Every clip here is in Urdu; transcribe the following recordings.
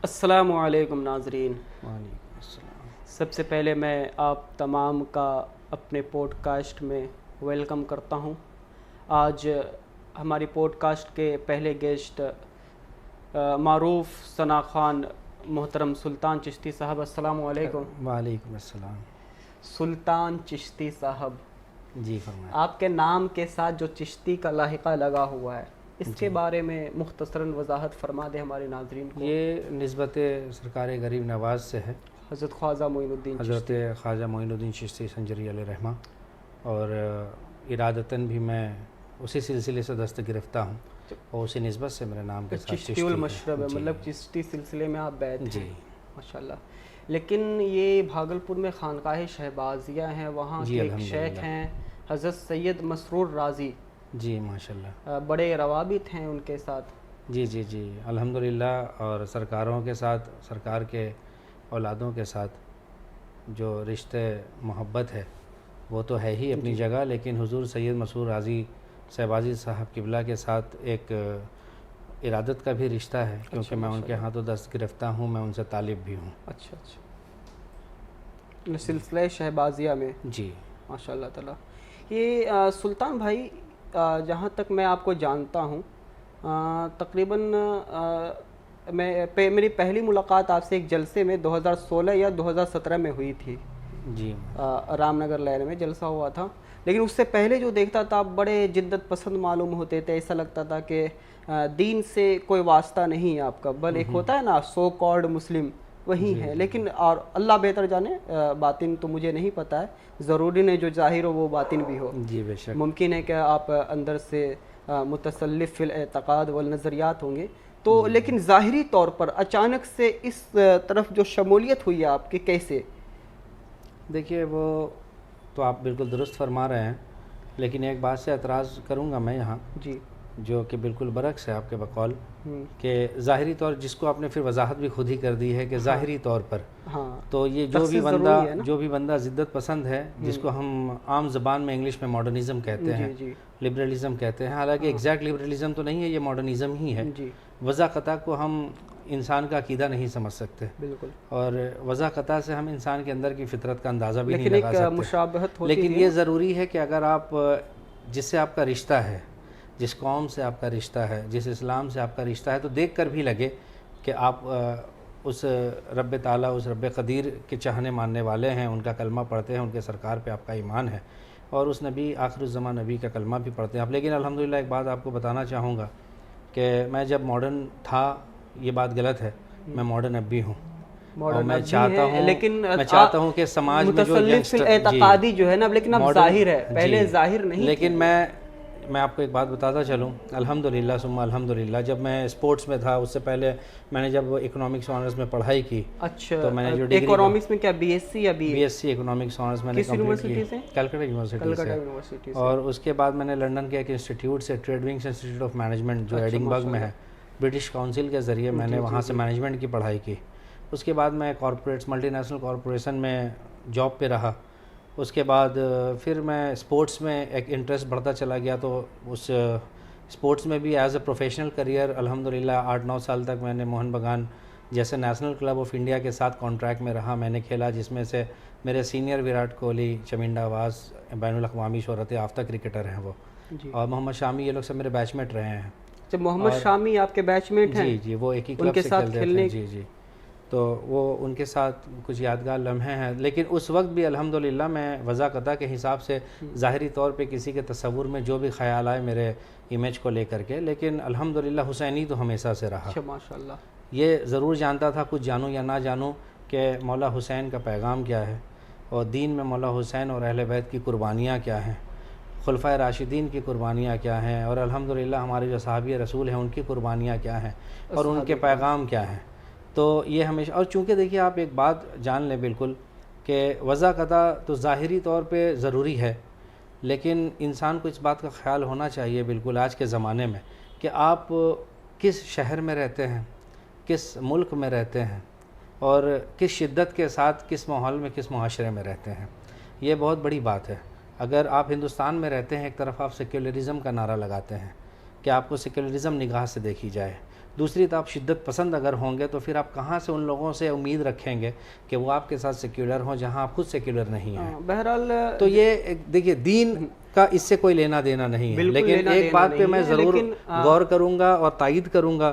السلام علیکم ناظرین، وعلیکم السلام۔ سب سے پہلے میں آپ تمام کا اپنے پوڈ کاسٹ میں ویلکم کرتا ہوں۔ آج ہماری پوڈ کاسٹ کے پہلے گیسٹ معروف ثنا خان محترم سلطان چشتی صاحب، السلام علیکم۔ وعلیکم السلام۔ سلطان چشتی صاحب، جی فرمائیں۔ آپ کے نام کے ساتھ جو چشتی کا لاحقہ لگا ہوا ہے، اس کے بارے میں مختصراً وضاحت فرما دیں ہمارے ناظرین کو۔ یہ نسبت سرکار غریب نواز سے ہے، حضرت خواجہ معین الدین حضرت خواجہ معین الدین چشتی سنجری علیہ رحمہ، اور ارادتاً بھی میں اسی سلسلے سے دست گرفتہ ہوں اور اسی نسبت سے میرے نام کے ساتھ چشتی المشرب ہے، جی۔ مطلب چشتی سلسلے میں آپ بیت ہیں۔ جی ماشاءاللہ۔ لیکن یہ بھاگلپور میں خانقاہ شہبازیہ ہیں، وہاں جی کے ایک الحمدللہ۔ شیخ ہیں حضرت سید مسرور رازی، جی ماشاءاللہ۔ بڑے روابط ہیں ان کے ساتھ۔ جی جی جی الحمدللہ، اور سرکاروں کے ساتھ، سرکار کے اولادوں کے ساتھ جو رشتے محبت ہے وہ تو ہے ہی اپنی جگہ، لیکن حضور سید مسرور رازی شہبازی صاحب قبلہ کے ساتھ ایک ارادت کا بھی رشتہ ہے، کیونکہ میں ان کے ہاتھوں دست گرفتہ ہوں، میں ان سے طالب بھی ہوں۔ اچھا سلسلہ شہبازیہ میں۔ جی ماشاء اللہ تعالیٰ۔ یہ سلطان بھائی، جہاں تک میں آپ کو جانتا ہوں، تقریباً میری پہلی ملاقات آپ سے ایک جلسے میں 2016 یا 2017 میں ہوئی تھی۔ جی رام نگر لہر میں جلسہ ہوا تھا، لیکن اس سے پہلے جو دیکھتا تھا آپ بڑے جدت پسند معلوم ہوتے تھے، ایسا لگتا تھا کہ دین سے کوئی واسطہ نہیں ہے آپ کا، بل ایک ہوتا ہے نا سو کالڈ مسلم، وہی ہے۔ لیکن اور اللہ بہتر جانے، باطن تو مجھے نہیں پتہ ہے، ضروری نہیں جو ظاہر ہو وہ باطن بھی ہو۔ جی بے شک۔ ممکن ہے کہ آپ اندر سے متسلف فی الاعتقاد والنظریات ہوں گے، تو لیکن ظاہری طور پر اچانک سے اس طرف جو شمولیت ہوئی ہے آپ کی، کیسے؟ دیکھیے وہ تو آپ بالکل درست فرما رہے ہیں، لیکن ایک بات سے اعتراض کروں گا میں یہاں، جی جو کہ بالکل برعکس ہے آپ کے بقول، کہ ظاہری طور، جس کو آپ نے پھر وضاحت بھی خود ہی کر دی ہے کہ ظاہری طور پر، ہاں، تو یہ جو بھی بندہ زدت پسند ہے، جس کو ہم عام زبان میں انگلش میں ماڈرنزم کہتے ہیں، لبرلزم کہتے ہیں، حالانکہ ایگزیکٹ لبرلزم تو نہیں ہے، یہ ماڈرنزم ہی ہے۔ وضع قطع کو ہم انسان کا عقیدہ نہیں سمجھ سکتے، بالکل، اور وضع قطع سے ہم انسان کے اندر کی فطرت کا اندازہ بھی نہیں لیکن لگا ایک سکتے، مشابہت ہوتی لیکن ہے۔ یہ ضروری ہے کہ اگر آپ، جس سے آپ کا رشتہ ہے، جس قوم سے آپ کا رشتہ ہے، جس اسلام سے آپ کا رشتہ ہے، تو دیکھ کر بھی لگے کہ آپ اس رب تعالیٰ، اس رب قدیر کے چاہنے ماننے والے ہیں، ان کا کلمہ پڑھتے ہیں، ان کے سرکار پہ آپ کا ایمان ہے، اور اس نبی، آخر الزمان نبی کا کلمہ بھی پڑھتے ہیں آپ۔ لیکن الحمدللہ ایک بات آپ کو بتانا چاہوں گا کہ میں جب ماڈرن تھا، یہ بات غلط ہے، میں ماڈرن اب بھی ہوں، اور میں چاہتا ہوں کہ سماج میں جو متسلف اعتقادی جو ہے نا، لیکن اب ظاہر ہے، پہلے ظاہر نہیں، لیکن میں آپ کو ایک بات بتاتا چلوں، الحمدللہ ثم الحمدللہ، جب میں اسپورٹس میں تھا، اس سے پہلے میں نے جب اکنامکس آنرز میں پڑھائی کی، اچھا، تو میں نے جو ڈگری اکنامکس میں کیا بی ایس سی یا B S C economics honours میں نے کمپلیٹ کی، کلکتہ یونیورسٹی سے، اور اس کے بعد میں نے لنڈن کے ایک انسٹیٹیوٹ سے، Trade Wings Institute of Management جو ایڈنبرگ میں ہے، برٹش کاؤنسل کے ذریعے میں نے وہاں سے مینجمنٹ کی پڑھائی کی۔ اس کے بعد میں کارپوریٹس، ملٹی نیشنل کارپوریشن میں جاب پہ رہا۔ اس کے بعد پھر میں اسپورٹس میں ایک انٹرسٹ بڑھتا چلا گیا، تو اس اسپورٹس میں بھی ایز اے پروفیشنل کریئر الحمدللہ 8-9 سال تک میں نے موہن بگان جیسے نیشنل کلب آف انڈیا کے ساتھ کانٹریکٹ میں رہا، میں نے کھیلا، جس میں سے میرے سینئر وراٹ کوہلی، چمنڈا واز بین الاقوامی شہرت یافتہ کرکٹر ہیں وہ، اور محمد شامی، یہ لوگ سب میرے بیچ میٹ رہے ہیں۔ جب محمد شامی آپ کے بیچ میٹ ہیں؟ جی وہ ایک ہی کلب سے کھیلتے تھے۔ جی تو وہ ان کے ساتھ کچھ یادگار لمحے ہیں، لیکن اس وقت بھی الحمدللہ میں وضع قطع کے حساب سے ظاہری طور پہ کسی کے تصور میں جو بھی خیال آئے میرے امیج کو لے کر کے، لیکن الحمدللہ حسینی تو ہمیشہ سے رہا۔ ماشاءاللہ۔ یہ ضرور جانتا تھا، کچھ جانوں یا نہ جانوں، کہ مولا حسین کا پیغام کیا ہے، اور دین میں مولا حسین اور اہل بیت کی قربانیاں کیا ہیں، خلفائے راشدین کی قربانیاں کیا ہیں، اور الحمدللہ ہمارے جو صحابی رسول ہیں ان کی قربانیاں کیا ہیں، اور ان کے پیغام کیا ہیں۔ تو یہ ہمیشہ، اور چونکہ دیکھیے آپ ایک بات جان لیں بالکل، کہ وضع قطع تو ظاہری طور پہ ضروری ہے، لیکن انسان کو اس بات کا خیال ہونا چاہیے بالکل آج کے زمانے میں، کہ آپ کس شہر میں رہتے ہیں، کس ملک میں رہتے ہیں، اور کس شدت کے ساتھ کس ماحول میں، کس معاشرے میں رہتے ہیں، یہ بہت بڑی بات ہے۔ اگر آپ ہندوستان میں رہتے ہیں، ایک طرف آپ سیکولرزم کا نعرہ لگاتے ہیں کہ آپ کو سیکولرزم نگاہ سے دیکھی جائے، دوسری طرف شدت پسند اگر ہوں گے تو پھر آپ کہاں سے ان لوگوں سے امید رکھیں گے کہ وہ آپ کے ساتھ سیکولر ہوں جہاں آپ خود سیکولر نہیں ہیں. بہرحال تو یہ دیکھیے دین کا اس سے کوئی لینا دینا نہیں ہے, لیکن ایک بات پہ میں ضرور غور کروں گا اور تائید کروں گا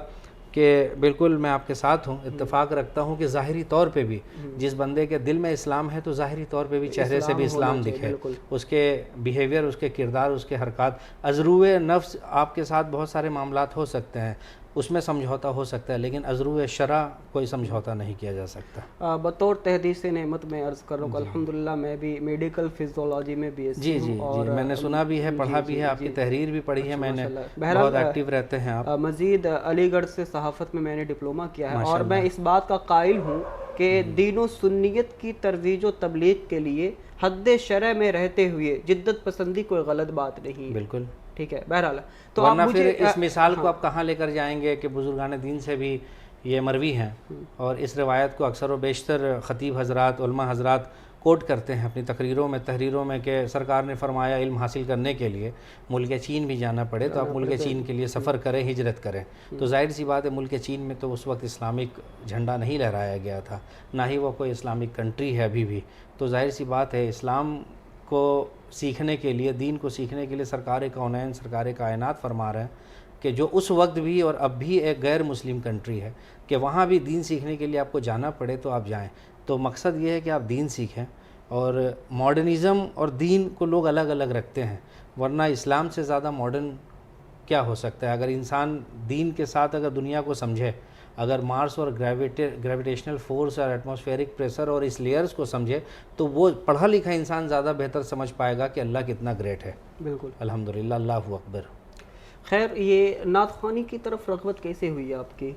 کہ بالکل میں آپ کے ساتھ ہوں, اتفاق رکھتا ہوں کہ ظاہری طور پہ بھی جس بندے کے دل میں اسلام ہے تو ظاہری طور پہ بھی چہرے سے بھی اسلام دکھے, اس کے بیہیویئر, اس کے کردار, اس کے حرکات. ازرو نفس آپ کے ساتھ بہت سارے معاملات ہو سکتے ہیں, اس میں سمجھوتا ہو سکتا ہے, لیکن ازرو شرع کوئی سمجھوتا نہیں کیا جا سکتا. بطور تحدیث نعمت میں عرض کر رہا ہوں کہ الحمدللہ میں بھی میڈیکل فزیولوجی میں بی ایس سی جی میں نے سنا بھی ہے, پڑھا بھی ہے, آپ کی تحریر بھی پڑھی ہے میں نے, بہت ایکٹیو رہتے ہیں آپ. مزید علی گڑھ سے صحافت میں نے ڈپلومہ کیا ہے, اور میں اس بات کا قائل ہوں کہ دین و سنیت کی ترویج و تبلیغ کے لیے حد شرع میں رہتے ہوئے جدت پسندی کوئی غلط بات نہیں. بالکل ٹھیک ہے. بہرحال تو ورنہ پھر اس مثال کو آپ کہاں لے کر جائیں گے کہ بزرگان دین سے بھی یہ مروی ہیں, اور اس روایت کو اکثر و بیشتر خطیب حضرات, علماء حضرات کوٹ کرتے ہیں اپنی تقریروں میں, تحریروں میں کہ سرکار نے فرمایا علم حاصل کرنے کے لیے ملک چین بھی جانا پڑے تو آپ ملک چین کے لیے سفر کریں, ہجرت کریں. تو ظاہر سی بات ہے ملک چین میں تو اس وقت اسلامک جھنڈا نہیں لہرایا گیا تھا, نہ ہی وہ کوئی اسلامک کنٹری ہے ابھی بھی. تو ظاہر سی بات ہے اسلام کو سیکھنے کے لیے, دین کو سیکھنے کے لیے سرکار کونین, سرکار کائنات فرما رہے ہیں کہ جو اس وقت بھی اور اب بھی ایک غیر مسلم کنٹری ہے کہ وہاں بھی دین سیکھنے کے لیے آپ کو جانا پڑے تو آپ جائیں. تو مقصد یہ ہے کہ آپ دین سیکھیں, اور ماڈرنزم اور دین کو لوگ الگ الگ رکھتے ہیں, ورنہ اسلام سے زیادہ ماڈرن کیا ہو سکتا ہے. اگر انسان دین کے ساتھ اگر دنیا کو سمجھے, اگر مارس اور گریویٹیشنل فورس اور ایٹماسفیرک پریشر اور اس لیئرز کو سمجھے تو وہ پڑھا لکھا انسان زیادہ بہتر سمجھ پائے گا کہ اللہ کتنا گریٹ ہے. بالکل الحمدللہ, اللہ اکبر. خیر, یہ نعت خوانی کی طرف رغبت کیسے ہوئی آپ کی؟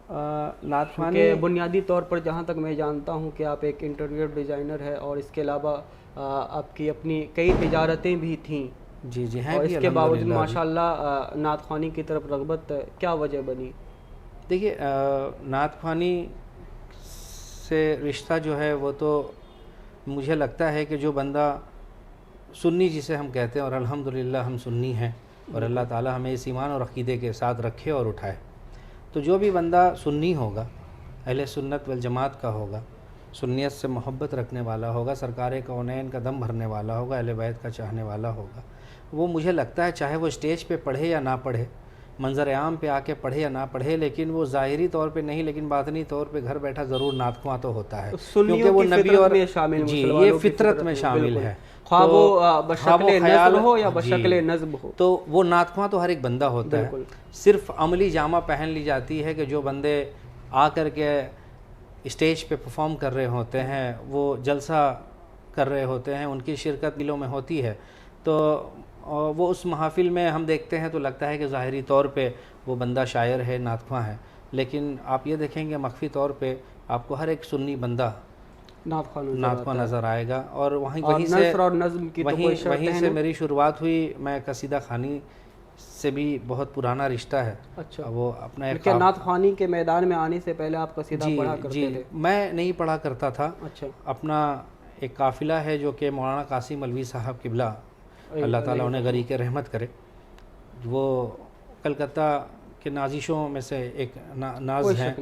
نعت خوانی کہ بنیادی طور پر جہاں تک میں جانتا ہوں کہ آپ ایک انٹیریئر ڈیزائنر ہے, اور اس کے علاوہ آپ کی اپنی کئی تجارتیں بھی تھیں. جی ہیں اور بھی, اس کے باوجود ماشاءاللہ نعت خوانی کی طرف رغبت کیا وجہ بنی؟ دیکھیے نعت خوانی سے رشتہ جو ہے وہ تو مجھے لگتا ہے کہ جو بندہ سنی جسے ہم کہتے ہیں, اور الحمدللہ ہم سنی ہیں, اور اللہ تعالی ہمیں اس ایمان اور عقیدے کے ساتھ رکھے اور اٹھائے. تو جو بھی بندہ سنی ہوگا, اہل سنت والجماعت کا ہوگا, سنیت سے محبت رکھنے والا ہوگا, سرکار کونین کا دم بھرنے والا ہوگا, اہل بیت کا چاہنے والا ہوگا, وہ مجھے لگتا ہے چاہے وہ اسٹیج پہ پڑھے یا نہ پڑھے, منظر عام پہ آ کے پڑھے یا نہ پڑھے, لیکن وہ ظاہری طور پہ نہیں لیکن باطنی طور پہ گھر بیٹھا ضرور نعت خواں تو ہوتا ہے, کیونکہ وہ نبی اور جی یہ فطرت میں شامل ہے. خواہ وہ بشکل نثر ہو یا بشکل نظم ہو, تو وہ نعت خواں تو ہر ایک بندہ ہوتا ہے. صرف عملی جامہ پہن لی جاتی ہے کہ جو بندے آ کر کے اسٹیج پہ پرفارم کر رہے ہوتے ہیں, وہ جلسہ کر رہے ہوتے ہیں, ان کی شرکت دلوں میں ہوتی ہے, تو وہ اس محافل میں ہم دیکھتے ہیں تو لگتا ہے کہ ظاہری طور پہ وہ بندہ شاعر ہے, نعت خواں ہے, لیکن آپ یہ دیکھیں گے مخفی طور پہ آپ کو ہر ایک سنی بندہ نعت خواں نظر آئے گا. اور وہیں سے میری شروعات ہوئی. میں قصیدہ خوانی سے بھی بہت پرانا رشتہ ہے. اچھا, وہ اپنا ایک نعت خوانی کے میدان میں آنے سے پہلے آپ قصیدہ پڑھا کرتے تھے؟ میں نہیں پڑھا کرتا تھا. اچھا, اپنا ایک قافلہ ہے جو کہ مولانا قاسم مولوی صاحب قبلہ اللہ تعالیٰ انہیں غریق رحمت کرے, وہ کلکتہ کے نازشوں میں سے ایک ناز ہیں,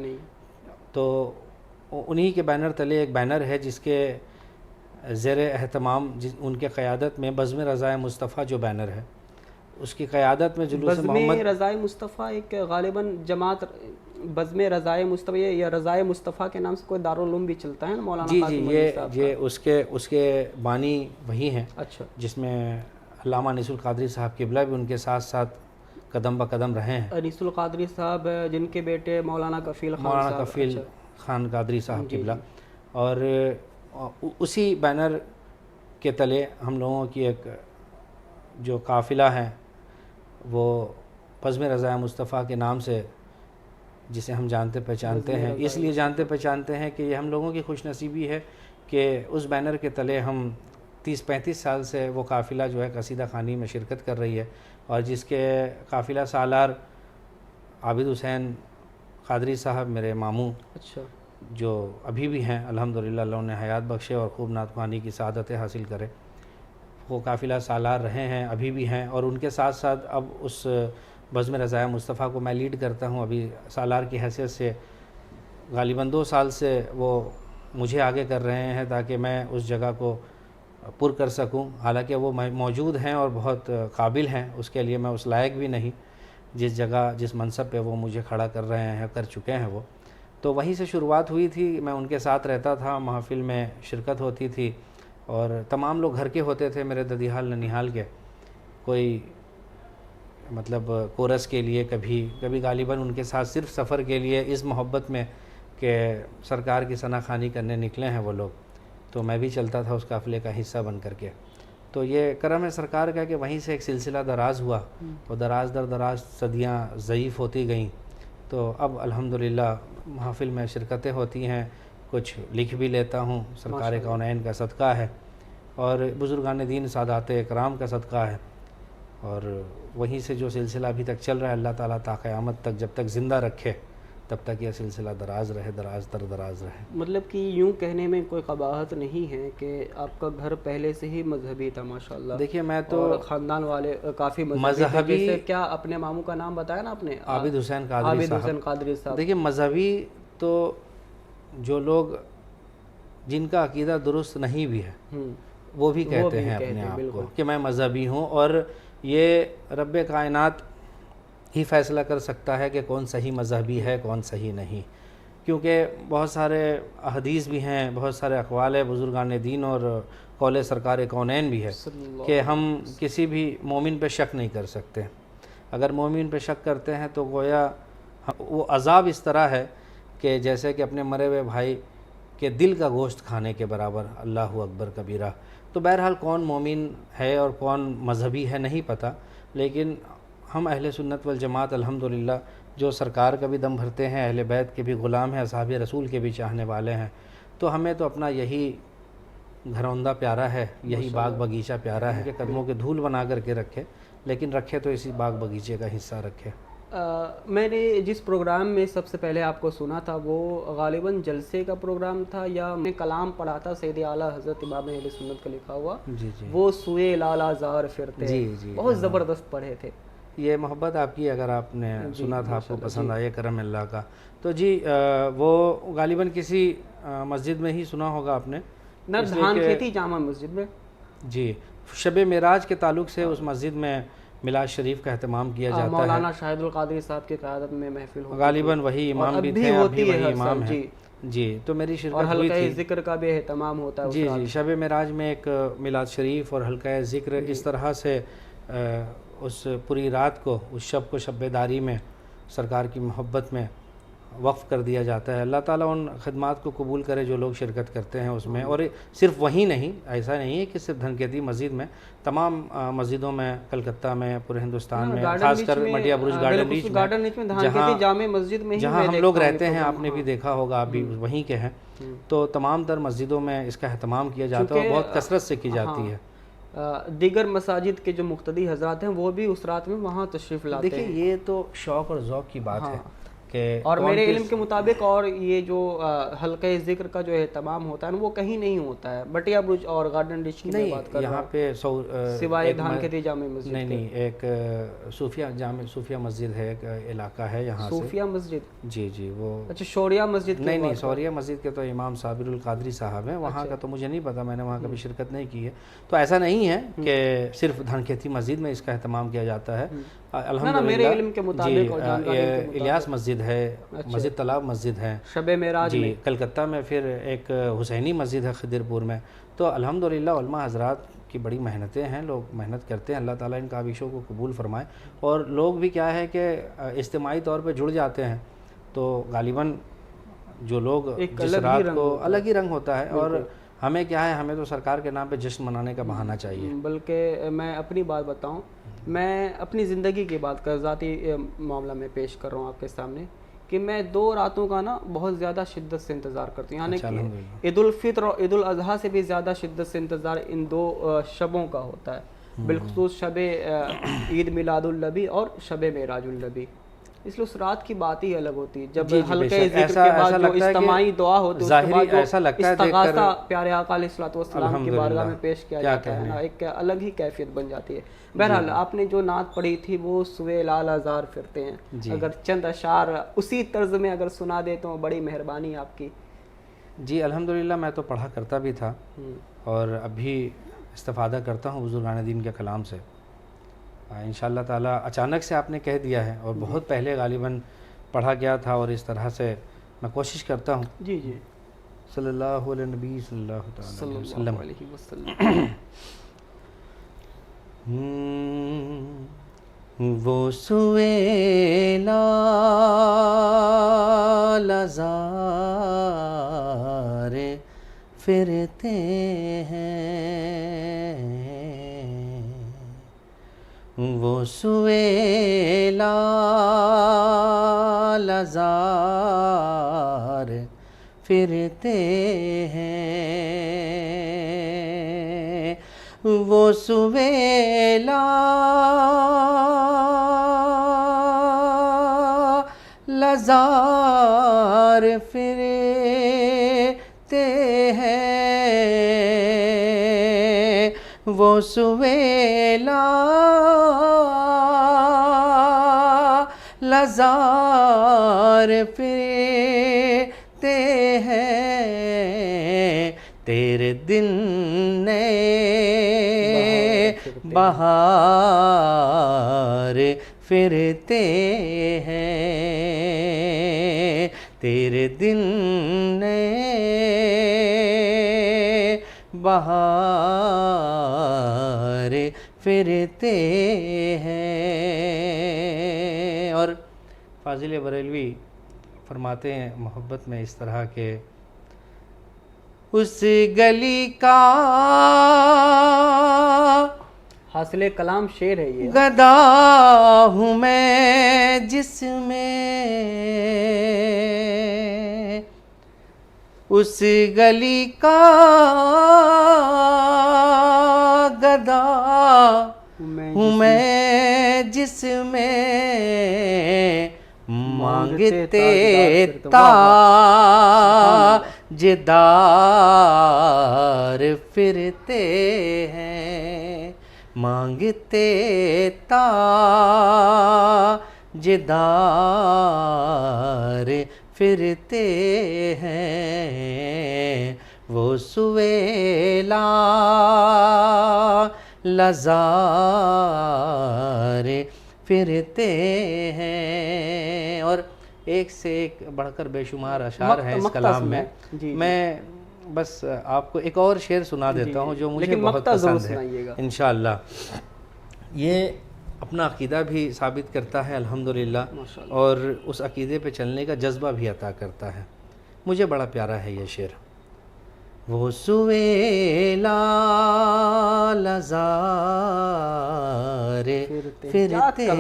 تو انہی کے بینر تلے ایک بینر ہے جس کے زیر اہتمام ان کے قیادت میں بزم رضائے مصطفیٰ جو بینر ہے, اس کی قیادت میں جلوس محمد. بزم رضائے مصطفیٰ ایک غالباً جماعت بزم رضائے مصطفیٰ یا رضائے مصطفیٰ کے نام سے کوئی دارالعلوم بھی چلتا ہے نا مولانا؟ یہ اس کے بانی وہی ہیں. اچھا, جس میں علامہ انیس القادری صاحب قبلہ بھی ان کے ساتھ ساتھ قدم بقدم رہے ہیں. انیس القادری صاحب جن کے بیٹے مولانا کفیل خان قادری صاحب قبلہ, اور اسی بینر کے تلے ہم لوگوں کی ایک جو قافلہ ہے وہ بزم رضائے مصطفیٰ کے نام سے, جسے ہم جانتے پہچانتے ہیں, اس لیے جانتے پہچانتے ہیں کہ یہ ہم لوگوں کی خوش نصیبی ہے کہ اس بینر کے تلے ہم 30-35 سال سے وہ قافلہ جو ہے قصیدہ خوانی میں شرکت کر رہی ہے, اور جس کے قافلہ سالار عابد حسین قادری صاحب میرے ماموں, اچھا, جو ابھی بھی ہیں الحمدللہ, اللہ انہیں حیات بخشے اور خوب نعت خوانی کی سعادتیں حاصل کرے, وہ قافلہ سالار رہے ہیں, ابھی بھی ہیں, اور ان کے ساتھ ساتھ اب اس بزم رضائے مصطفیٰ کو میں لیڈ کرتا ہوں ابھی سالار کی حیثیت سے، غالباً 2 سال سے وہ مجھے آگے کر رہے ہیں تاکہ میں اس جگہ کو پر کر سکوں، حالانکہ وہ موجود ہیں اور بہت قابل ہیں، اس کے لیے میں اس لائق بھی نہیں جس جگہ جس منصب پہ وہ مجھے کھڑا کر رہے ہیں، کر چکے ہیں وہ. تو وہیں سے شروعات ہوئی تھی، میں ان کے ساتھ رہتا تھا، محافل میں شرکت ہوتی تھی اور تمام لوگ گھر کے ہوتے تھے میرے ددیحال ننیحال کے. کوئی مطلب کورس کے لیے، کبھی غالباً ان کے ساتھ صرف سفر کے لیے اس محبت میں کہ سرکار کی ثنا خوانی کرنے نکلے ہیں وہ لوگ، تو میں بھی چلتا تھا اس قافلے کا حصہ بن کر کے. تو یہ کرم ہے سرکار کا کہ وہیں سے ایک سلسلہ دراز ہوا اور دراز در دراز صدیاں ضعیف ہوتی گئیں. تو اب الحمدللہ محافل میں شرکتیں ہوتی ہیں، کچھ لکھ بھی لیتا ہوں، سرکار کونین کا صدقہ ہے اور بزرگان دین سادات اکرام کا صدقہ ہے. اور وہیں سے جو سلسلہ ابھی تک چل رہا ہے، اللہ تعالیٰ تا قیامت تک جب تک زندہ رکھے تب تک یہ سلسلہ دراز رہے، دراز در دراز رہے. مطلب کہ یوں کہنے میں کوئی قباحت نہیں ہے کہ آپ کا گھر پہلے سے ہی مذہبی تھا ماشاءاللہ. دیکھیے میں تو اور خاندان والے کافی مذہبی تھے. کیا اپنے ماموں کا نام بتایا نا آپ نے؟ عابد حسین قادری صاحب. دیکھیے مذہبی تو جو لوگ جن کا عقیدہ درست نہیں بھی ہے وہ بھی کہتے ہیں اپنے آپ کو کہ میں مذہبی ہوں، اور یہ رب کائنات ہی فیصلہ کر سکتا ہے کہ کون صحیح مذہبی ہے کون صحیح نہیں، کیونکہ بہت سارے احادیث بھی ہیں، بہت سارے اقوال بزرگان دین اور قول سرکار کونین بھی ہے کہ ہم کسی بھی مومن پہ شک نہیں کر سکتے. اگر مومن پہ شک کرتے ہیں تو گویا وہ عذاب اس طرح ہے کہ جیسے کہ اپنے مرے ہوئے بھائی کے دل کا گوشت کھانے کے برابر. اللہ اکبر کبیرہ. تو بہرحال کون مومن ہے اور کون مذہبی ہے نہیں پتہ، لیکن ہم اہل سنت والجماعت الحمدللہ جو سرکار کا بھی دم بھرتے ہیں، اہل بیت کے بھی غلام ہیں، اصحاب رسول کے بھی چاہنے والے ہیں. تو ہمیں تو اپنا یہی گھروندہ پیارا ہے، یہی باغ بغیچہ پیارا ہے کہ قدموں کے دھول بنا کر کے رکھے، لیکن رکھے تو اسی باغ بغیچے کا حصہ رکھے. میں نے جس پروگرام میں سب سے پہلے آپ کو سنا تھا وہ غالباً جلسے کا پروگرام تھا، یا میں کلام پڑھا تھا سید اعلیٰ حضرت امام اہل سنت کا لکھا ہوا، وہ سوئے لالا زار پھرتے، بہت زبردست پڑھے تھے. یہ محبت آپ کی، اگر آپ نے سنا تھا آپ کو پسند آئے کرم اللہ کا. تو جی وہ غالباً کسی مسجد میں ہی سنا ہوگا آپ نے، نہ دھان کھیتی جامع مسجد میں. جی شب معراج کے تعلق سے اس مسجد میں میلاد شریف کا اہتمام کیا جاتا ہے. مولانا شاہد القادری صاحب کی قیادت میں محفل ہوتی، غالباً وہی امام بھی تھے، ابھی وہی امام ہیں. جی تو میری شرکت اور ہوئی تھی. حلقہ ذکر کا بھی اہتمام ہوتا ہے. جی شب معراج میں ایک میلاد شریف اور حلقہ ذکر اس طرح سے اس پوری رات کو، اس شب کو شب بیداری میں سرکار کی محبت میں وقف کر دیا جاتا ہے. اللہ تعالیٰ ان خدمات کو قبول کرے جو لوگ شرکت کرتے ہیں اس میں. اور صرف وہیں نہیں، ایسا نہیں ہے کہ صرف دھنکیتی مسجد میں، تمام مسجدوں میں، کلکتہ میں، پورے ہندوستان میں، خاص کر مٹیا برج گارڈن ریچ میں جامع مسجد میں جہاں ہم لوگ رہتے ہیں، آپ نے بھی دیکھا ہوگا، آپ بھی وہیں کے ہیں. تو تمام تر مسجدوں میں اس کا اہتمام کیا جاتا ہے اور بہت کثرت سے کی جاتی ہے. دیگر مساجد کے جو مقتدی حضرات ہیں وہ بھی اس رات میں وہاں تشریف لاتے ہیں. دیکھیں یہ تو شوق اور ذوق کی بات ہے کہ، اور میرے علم کے مطابق، اور یہ جو حلقہ ذکر کا جو اہتمام ہوتا ہے وہ کہیں نہیں ہوتا ہے. بٹیا برج اور گارڈن ریچ کی میں بات کر رہا ہوں، یہاں پہ سوائے دھان کھیتی جامع مسجد. نہیں ایک صوفیہ مسجد ہے، ایک علاقہ ہے یہاں سے، صوفیہ مسجد. جی وہ اچھا شوریہ مسجد. نہیں شوریہ مسجد کے تو امام صابر القادری صاحب ہیں، وہاں کا تو مجھے نہیں پتا، میں نے وہاں کبھی شرکت نہیں کی ہے. تو ایسا نہیں ہے کہ صرف دھان کھیتی مسجد میں اس کا اہتمام کیا جاتا ہے. میرے علم کے مطابق الیاس مسجد ہے، مسجد تالاب مسجد ہے شب معراج میں. کلکتہ میں پھر ایک حسینی مسجد ہے خدر پور میں. تو الحمدللہ علماء حضرات کی بڑی محنتیں ہیں، لوگ محنت کرتے ہیں. اللہ تعالیٰ ان کاوشوں کو قبول فرمائے. اور لوگ بھی کیا ہے کہ اجتماعی طور پہ جڑ جاتے ہیں، تو غالباً جو لوگ جس رات کو الگ ہی رنگ ہوتا ہے. اور ہمیں کیا ہے، ہمیں تو سرکار کے نام پہ جشن منانے کا بہانہ چاہیے. بلکہ میں اپنی بات بتاؤں، میں اپنی زندگی کی بات کر، ذاتی معاملہ میں پیش کر رہا ہوں آپ کے سامنے، کہ میں 2 راتوں کا نا بہت زیادہ شدت سے انتظار کرتی ہوں. یعنی کہ عید الفطر اور عید الاضحیٰ سے بھی زیادہ شدت سے انتظار ان 2 شبوں کا ہوتا ہے، بالخصوص شب عید میلاد النبی اور شب معراج النبی. اس لیے اس رات کی بات ہی الگ ہوتی ہے جب جی جی، بے حلقہ شک. ذکر ایسا کے بعد ایسا جو لگتا ہے اجتماعی کہ دعا ہوتی ہے، اس کے ظاہری بعد جو ایسا لگتا ہے دیکھ کر استغاثہ پیارے آقا علیہ الصلوۃ والسلام کی بارگاہ الحمدللہ، میں پیش کیا کیا جاتا ہے نا، کہنے. ایک الگ ہی کیفیت بن جاتی ہے. بہرحال آپ نے جو نعت پڑھی تھی وہ سوے لال آزار پھرتے ہیں، جی اگر چند اشعار اسی طرز میں اگر سنا دے تو بڑی مہربانی آپ کی. جی الحمدللہ، میں تو پڑھا کرتا بھی تھا اور اب بھی استفادہ کرتا ہوں بزرگان دین کے کلام سے. انشاءاللہ تعالیٰ اچانک سے آپ نے کہہ دیا ہے اور بہت پہلے غالباً پڑھا گیا تھا، اور اس طرح سے میں کوشش کرتا ہوں. جی جی صلی اللہ علیہ نبی صلی اللہ تعالیٰ صلی علیہ اللہ وسلم. علیہ وسلم. وہ سوے لال آزار پھرتے ہیں، وہ سوے لال آزار پھرتے ہیں، وہ سوے لال آزار پھرتے ہیں، وہ سوے لال آزار پھرتے ہیں، تیرے دن نئے بہار پھرتے ہیں، تیرے دن نئے بہار پھرتے ہیں. اور فاضل بریلوی فرماتے ہیں محبت میں اس طرح کہ اس گلی کا حاصل کلام شعر ہے یہ. گدا ہوں میں جس میں اس گلی کا گدا ہوں میں جس میں مانگتے تاجدار پھرتے ہیں، مانگتے تاجدار پھرتے ہیں، وہ سوے لال آزار پھرتے ہیں. اور ایک سے ایک بڑھ کر بے شمار اشعار ہیں اس کلام میں. میں بس آپ کو ایک اور شعر سنا دیتا ہوں جو مجھے بہت پسند ہے انشاءاللہ. یہ اپنا عقیدہ بھی ثابت کرتا ہے الحمدللہ، اور اس عقیدے پہ چلنے کا جذبہ بھی عطا کرتا ہے. مجھے بڑا پیارا ہے یہ شعر. وہ سوے لال آزار پھرتے ہیں.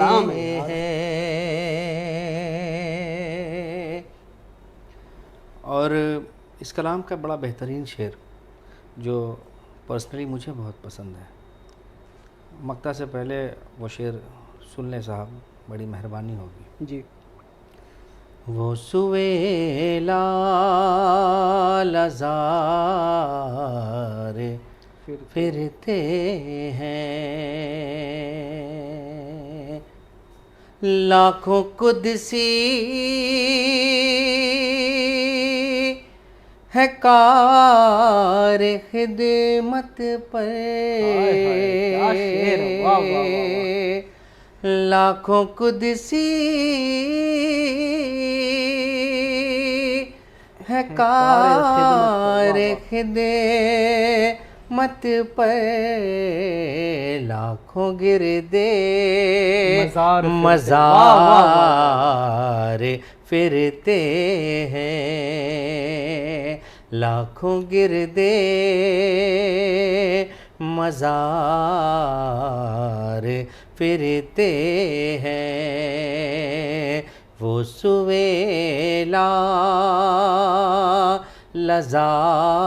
اور اس کلام کا بڑا بہترین شعر جو پرسنلی مجھے بہت پسند ہے، مقطع سے پہلے وہ شعر سن لیں صاحب، بڑی مہربانی ہوگی. جی. وہ سوے لال آزار پھرتے ہیں، لاکھوں قدسی ہے کار خدمت پر، لاکھوں قدسی ہے کار خدمت پر، لاکھوں گردے مزار پھرتے ہیں، لاکھوں گردے مزار پھرتے ہیں، وہ سوے لال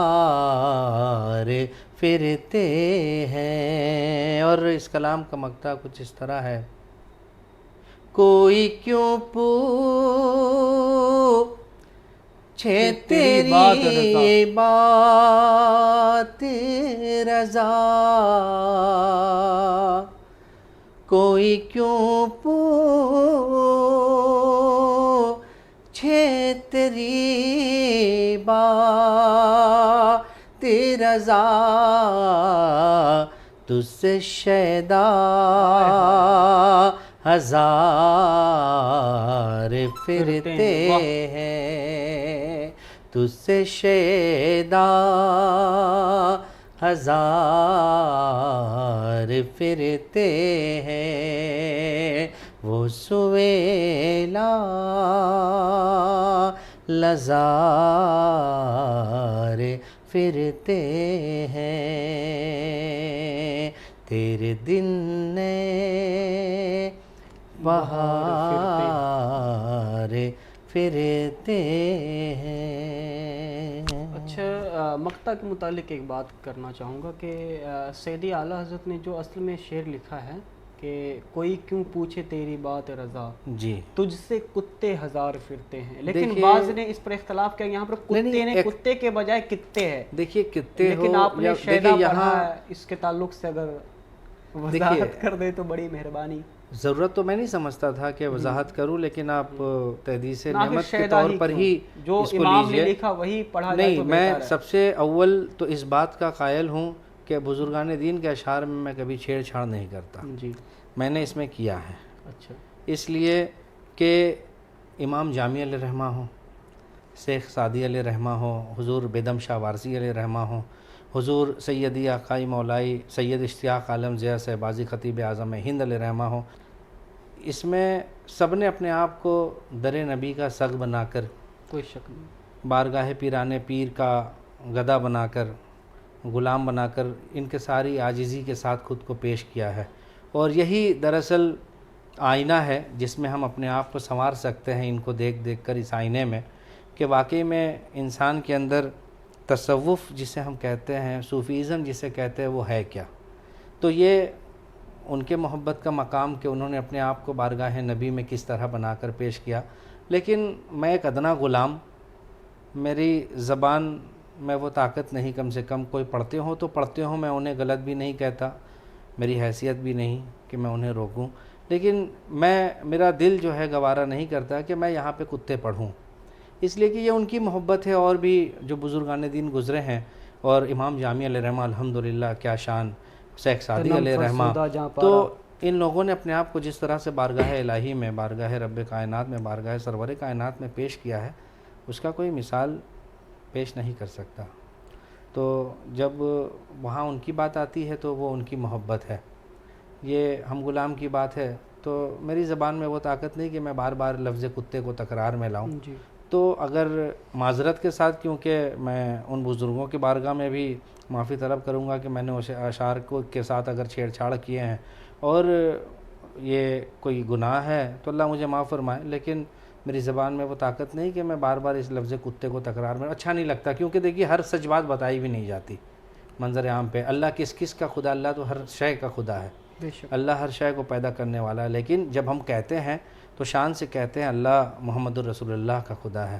آزار پھرتے ہیں. اور اس کلام کا مقطع کچھ اس طرح ہے. کوئی کیوں پوچھے تیری بات رضا، کوئی کیوں پوچھے تیری بات رضا، تجھ سے شیدا ہزار پھرتے ہیں، تجھ سے شیدا ہزار پھرتے ہیں، وہ سویلا لزار پھرتے ہیں، تیرے دن نے بہار پھرتے ہیں۔ اچھا، مقطع کے متعلق ایک بات کرنا چاہوں گا کہ سیدی اعلیٰ حضرت نے جو اصل میں شعر لکھا ہے کہ کوئی کیوں پوچھے تیری بات رضا، جی، تجھ سے کتے ہزار پھرتے ہیں، لیکن بعض نے اس پر اختلاف کیا، یہاں پر کتے نے کتے کے بجائے کتے ہے، دیکھیے کتے ہو، لیکن آپ نے شیدا پڑھا ہے، اس کے تعلق سے اگر وضاحت کر دے تو بڑی مہربانی۔ ضرورت تو میں نہیں سمجھتا تھا کہ وضاحت کروں، لیکن آپ تحدیث نعمت کے طور پر ہی جو اس کو امام نے لیجئے۔ لکھا وہی پڑھا جائے تو نہیں، میں بہتر ہے۔ سب سے اول تو اس بات کا قائل ہوں کہ بزرگان دین کے اشعار میں کبھی چھیڑ چھاڑ نہیں کرتا، جی، میں نے اس میں کیا ہے، اچھا، اس لیے کہ امام جامی علیہ رحمہ ہوں، شیخ سعدی علیہ رحمہ ہوں، حضور بیدم شاہ وارسی علیہ رحمہ ہوں، حضور سیدی آقائی مولائی سید اشتیاق عالم ضیاء صاحبازی خطیب اعظم ہند علیہ رحمہ ہوں، اس میں سب نے اپنے آپ کو در نبی کا سگ بنا کر، کوئی شک نہیں، بارگاہ پیران پیر کا گدا بنا کر، غلام بنا کر ان کے ساری عاجزی کے ساتھ خود کو پیش کیا ہے، اور یہی دراصل آئینہ ہے جس میں ہم اپنے آپ کو سنوار سکتے ہیں، ان کو دیکھ دیکھ کر اس آئینے میں، کہ واقعی میں انسان کے اندر تصوف جسے ہم کہتے ہیں، صوفیزم جسے کہتے ہیں، وہ ہے کیا۔ تو یہ ان کے محبت کا مقام کہ انہوں نے اپنے آپ کو بارگاہ نبی میں کس طرح بنا کر پیش کیا، لیکن میں ایک ادنا غلام، میری زبان میں وہ طاقت نہیں، کم سے کم کوئی پڑھتے ہوں تو پڑھتے ہوں، میں انہیں غلط بھی نہیں کہتا، میری حیثیت بھی نہیں کہ میں انہیں روکوں، لیکن میرا دل جو ہے گوارا نہیں کرتا کہ میں یہاں پہ کتے پڑھوں، اس لیے کہ یہ ان کی محبت ہے، اور بھی جو بزرگان دین گزرے ہیں، اور امام جامی علیہ رحمہ الحمدللہ کیا شان، شیخ سعدی علیہ رحمہ، تو ان لوگوں نے اپنے آپ کو جس طرح سے بارگاہ الہی میں، بارگاہ رب کائنات میں، بارگاہ سرور کائنات میں پیش کیا ہے، اس کا کوئی مثال پیش نہیں کر سکتا۔ تو جب وہاں ان کی بات آتی ہے تو وہ ان کی محبت ہے، یہ ہم غلام کی بات ہے، تو میری زبان میں وہ طاقت نہیں کہ میں بار بار لفظ کتے کو تکرار میں لاؤں، تو اگر معذرت کے ساتھ، کیونکہ میں ان بزرگوں کے بارگاہ میں بھی معافی طلب کروں گا کہ میں نے اسے اشعار کے ساتھ اگر چھیڑ چھاڑ کیے ہیں اور یہ کوئی گناہ ہے تو اللہ مجھے معاف فرمائے، لیکن میری زبان میں وہ طاقت نہیں کہ میں بار بار اس لفظ کتے کو تکرار میں، اچھا نہیں لگتا، کیونکہ دیکھیے ہر سچ بات بتائی بھی نہیں جاتی منظر عام پہ۔ اللہ کس کا خدا، اللہ تو ہر شے کا خدا ہے، اللہ ہر شے کو پیدا کرنے والا ہے، لیکن جب ہم کہتے ہیں تو شان سے کہتے ہیں اللہ محمد الرسول اللہ کا خدا ہے،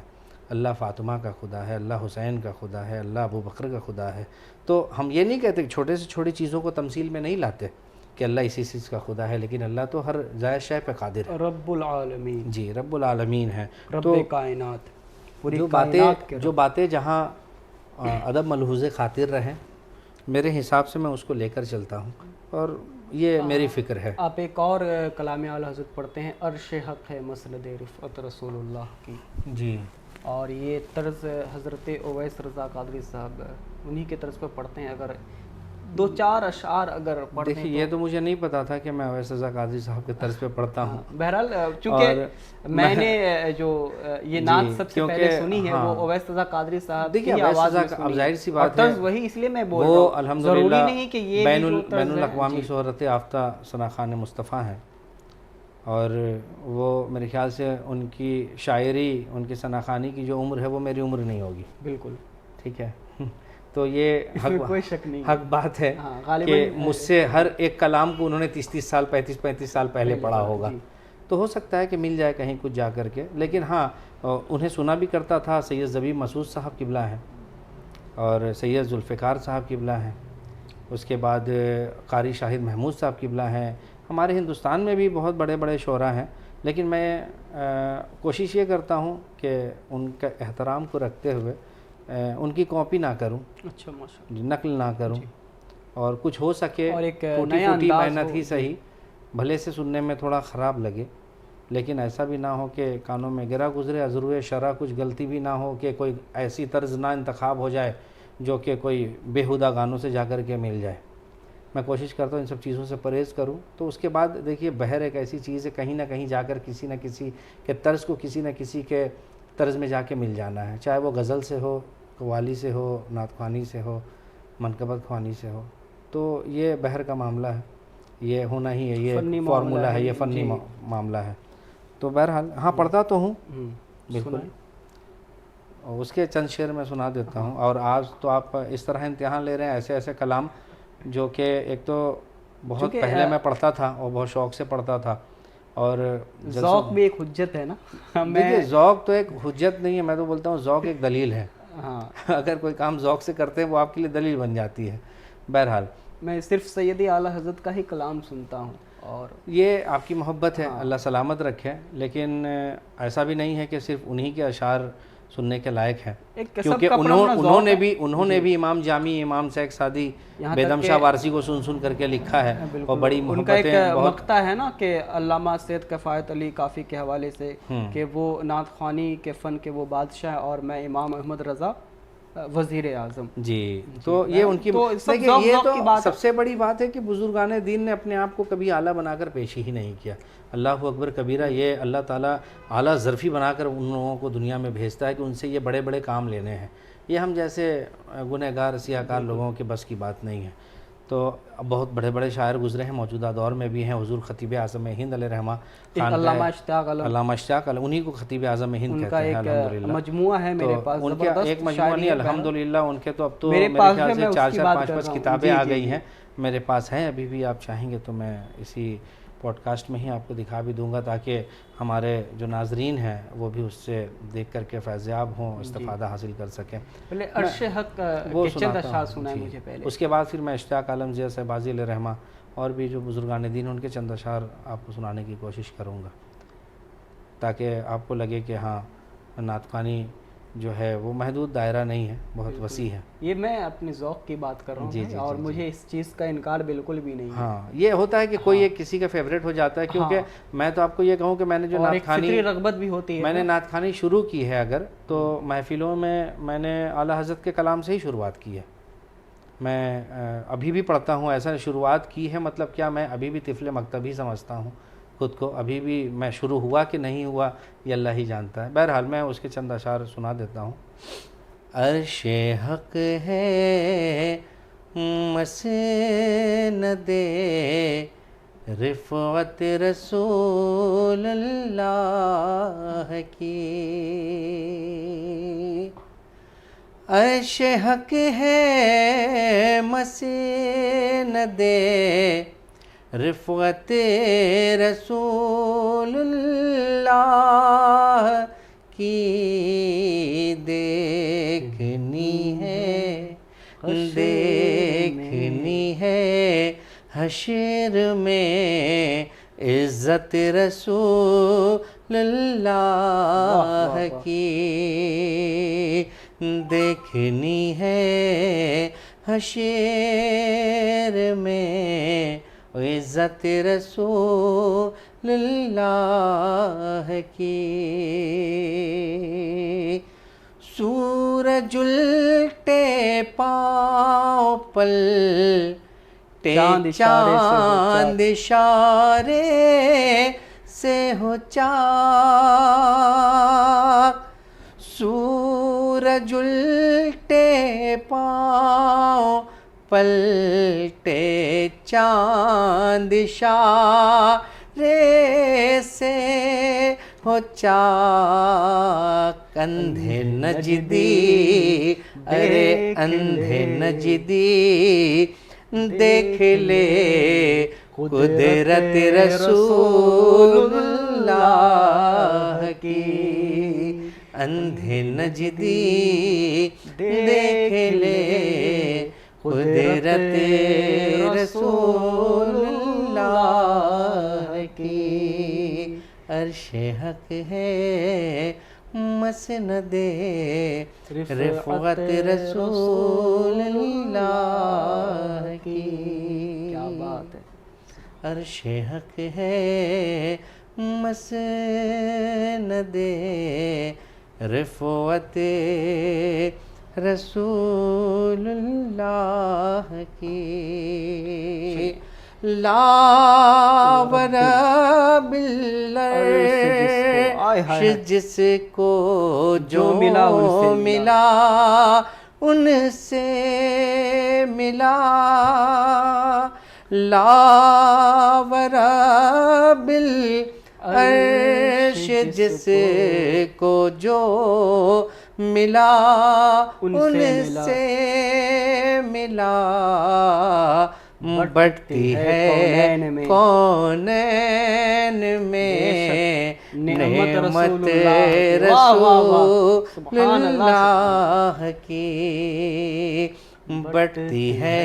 اللہ فاطمہ کا خدا ہے، اللہ حسین کا خدا ہے، اللہ ابو بکر کا خدا ہے، تو ہم یہ نہیں کہتے کہ چھوٹے سے چھوٹی چیزوں کو تمثیل میں نہیں لاتے کہ اللہ اسی چیز کا خدا ہے، لیکن اللہ تو ہر جائز شے پہ قادر ہے، رب العالمین، جی رب العالمین ہے، رب کائنات، پوری جو باتیں جہاں ادب ملحوظ خاطر رہیں، میرے حساب سے میں اس کو لے کر چلتا ہوں، اور یہ میری فکر ہے۔ آپ ایک اور کلام اعلیٰ حضرت پڑھتے ہیں، عرش حق ہے مسند رفعت رسول اللہ کی، جی، اور یہ طرز حضرت اویس رضا قادری صاحب انہی کے طرز پہ پڑھتے ہیں، اگر دو چار اشعار اگر پڑھتے ہیں۔ دیکھیے یہ تو مجھے نہیں پتا تھا کہ میں اویس رضا قادری صاحب کے طرز پہ پڑھتا ہوں، بہرحال چونکہ میں نے جو یہ نعت سب سے پہلے سنی ہے وہ اویس رضا قادری صاحب کی آواز میں سنی، اب ظاہر سی بات ہے طرز وہی، اس لیے میں بول رہا وہ ہوں، الحمدللہ ضروری نہیں کہ یہ بین الاقوامی شہرت یافتہ ثناخوان مصطفیٰ ہیں، اور وہ میرے خیال سے ان کی شاعری، ان کی ثناخوانی کی جو عمر ہے وہ میری عمر نہیں ہوگی، بالکل ٹھیک ہے، تو یہ کوئی شک نہیں، حق بات ہے کہ مجھ سے ہر ایک کلام کو انہوں نے 30 سال 35 سال پہلے پڑھا ہوگا، تو ہو سکتا ہے کہ مل جائے کہیں کچھ جا کر کے. لیکن ہاں انہیں سنا بھی کرتا تھا. سید ظبی مسعود صاحب قبلہ ہیں اور سید ذوالفقار صاحب قبلہ ہیں. اس کے بعد قاری شاہد محمود صاحب قبلہ ہیں. ہمارے ہندوستان میں بھی بہت بڑے بڑے شعراء ہیں, لیکن میں کوشش یہ کرتا ہوں کہ ان کا احترام کو رکھتے ہوئے ان کی کاپی نہ کروں, اچھا ماشاء اللہ, نقل نہ کروں, اور کچھ ہو سکے اور ایک ٹوٹی نیا پھوٹی انداز محنت ہو. ہی صحیح, بھلے سے سننے میں تھوڑا خراب لگے, لیکن ایسا بھی نہ ہو کہ کانوں میں گرا گزرے. عذرو شرع کچھ غلطی بھی نہ ہو کہ کوئی ایسی طرز نہ انتخاب ہو جائے جو کہ کوئی بیہودہ گانوں سے جا کر کے مل جائے. میں کوشش کرتا ہوں ان سب چیزوں سے پرہیز کروں. تو اس کے بعد دیکھیے بہر ایک ایسی چیز ہے, کہیں نہ کہیں جا کر کسی نہ کسی کے طرز کو کسی نہ کسی کے طرز میں جا کے مل جانا ہے, چاہے وہ غزل سے ہو, قوالی سے ہو, نعت خوانی سے ہو, منقبت خوانی سے ہو. تو یہ بہر کا معاملہ ہے, یہ ہونا ہی ہے, یہ فنی فارمولہ ہے, یہ فنی معاملہ ہے. تو بہرحال ہاں پڑھتا تو ہوں بالکل. اور اس کے چند شعر میں سنا دیتا ہوں. اور آج تو آپ اس طرح امتحان لے رہے ہیں, ایسے ایسے کلام جو کہ ایک تو بہت پہلے میں پڑھتا تھا اور بہت شوق سے پڑھتا تھا, اور ذوق بھی ایک حجت ہے نا. دیکھیے ذوق تو ایک حجت نہیں ہے, میں تو بولتا ہوں ذوق ایک دلیل ہے. اگر کوئی کام ذوق سے کرتے ہیں وہ آپ کے لیے دلیل بن جاتی ہے. بہرحال میں صرف سیدی اعلیٰ حضرت کا ہی کلام سنتا ہوں, اور یہ آپ کی محبت ہے, اللہ سلامت رکھے. لیکن ایسا بھی نہیں ہے کہ صرف انہی کے اشعار سننے کے لائق ہیں, کیونکہ انہوں نے بھی امام جامی, امام سیخ سعدی, بیدم شاہ وارسی کو سن سن کر کے لکھا ہے, اور بڑی ان کا ایک محبتیں. مقطع ہے نا کہ علامہ سید کفایت علی کافی کے حوالے سے کہ وہ نعت خوانی کے فن کے وہ بادشاہ ہیں اور میں امام احمد رضا وزیر اعظم. جی تو یہ ان کی یہ تو سب سے بڑی بات ہے کہ بزرگان دین نے اپنے آپ کو کبھی اعلیٰ بنا کر پیش ہی نہیں کیا. اللہ اکبر کبیرہ, یہ اللہ تعالیٰ اعلیٰ ظرفی بنا کر ان لوگوں کو دنیا میں بھیجتا ہے کہ ان سے یہ بڑے بڑے کام لینے ہیں. یہ ہم جیسے گنہگار سیاہکار لوگوں کے بس کی بات نہیں ہے. تو بہت بڑے بڑے شاعر گزرے ہیں, موجودہ دور میں بھی ہیں. حضور خطیب اعظم ہند علیہ رحمہ خان, علامہ اشتیاق علم, انہی کو خطیب اعظم ہند کہتے ہیں. الحمدللہ مجموعہ ہے میرے پاس, ان کا ایک مجموعہ نہیں الحمدللہ, ان کے تو اب تو میرے خیال سے 4-5 کتابیں آ گئی ہیں میرے پاس ہیں. ابھی بھی آپ چاہیں گے تو میں اسی پوڈ کاسٹ میں ہی آپ کو دکھا بھی دوں گا, تاکہ ہمارے جو ناظرین ہیں وہ بھی اس سے دیکھ کر کے فیضیاب ہوں, استفادہ حاصل کر سکیں. پہلے عرش حق کے چند اشعار سنائیں مجھے پہلے. اس کے بعد پھر میں اشتیاق عالم ضیاء صاحبازی علیہ رحمہ اور بھی جو بزرگان دین ان کے چند اشعار آپ کو سنانے کی کوشش کروں گا, تاکہ آپ کو لگے کہ ہاں نعت خوانی جو ہے وہ محدود دائرہ نہیں ہے, بہت وسیع ہے. یہ میں اپنے ذوق کی بات کر رہا ہوں, اور مجھے اس چیز کا انکار بالکل بھی نہیں ہے. ہاں یہ ہوتا ہے کہ کوئی ایک کسی کا فیوریٹ ہو جاتا ہے, کیونکہ میں تو آپ کو یہ کہوں کہ میں نے جو نعت خوانی رغبت بھی ہوتی ہے, میں نے نعت خوانی شروع کی ہے اگر, تو محفلوں میں نے اعلیٰ حضرت کے کلام سے ہی شروعات کی ہے. میں ابھی بھی پڑھتا ہوں, ایسا شروعات کی ہے مطلب کیا, میں ابھی بھی طفل مکتب ہی سمجھتا ہوں خود کو. ابھی بھی میں شروع ہوا کہ نہیں ہوا یہ اللہ ہی جانتا ہے. بہرحال میں اس کے چند اشعار سنا دیتا ہوں. عرش حق ہے مسند رفعت رسول اللہ کی, عرش حق ہے مسند رفعت رسول اللہ کی, دیکھنی ہے حشر میں عزت رسول اللہ کی, دیکھنی ہے حشر میں عزت رسول اللہ کی. سورج الٹے پاؤں پلٹے چاند اشارے سے ہو چاک, سورج الٹے پاؤں پلٹے چاند اشارے سے ہو چاک, اندھے نجدی ارے اندھے نجدی دیکھ لے قدرت رسول اللہ کی اندھے نجدی دیکھ لے قدرت رسول اللہ کی عرش حق ہے مسند رفعت رسول اللہ کی کیا بات ہے. عرش حق ہے مسند رفعت رسول اللہ کی لا ورب العرش جس کو جو ملا ان سے ملا لا ورب العرش جس کو جو ملا ان سے ملا بڑھتی ہے کونین میں نعمت رسول اللہ کی بڑھتی ہے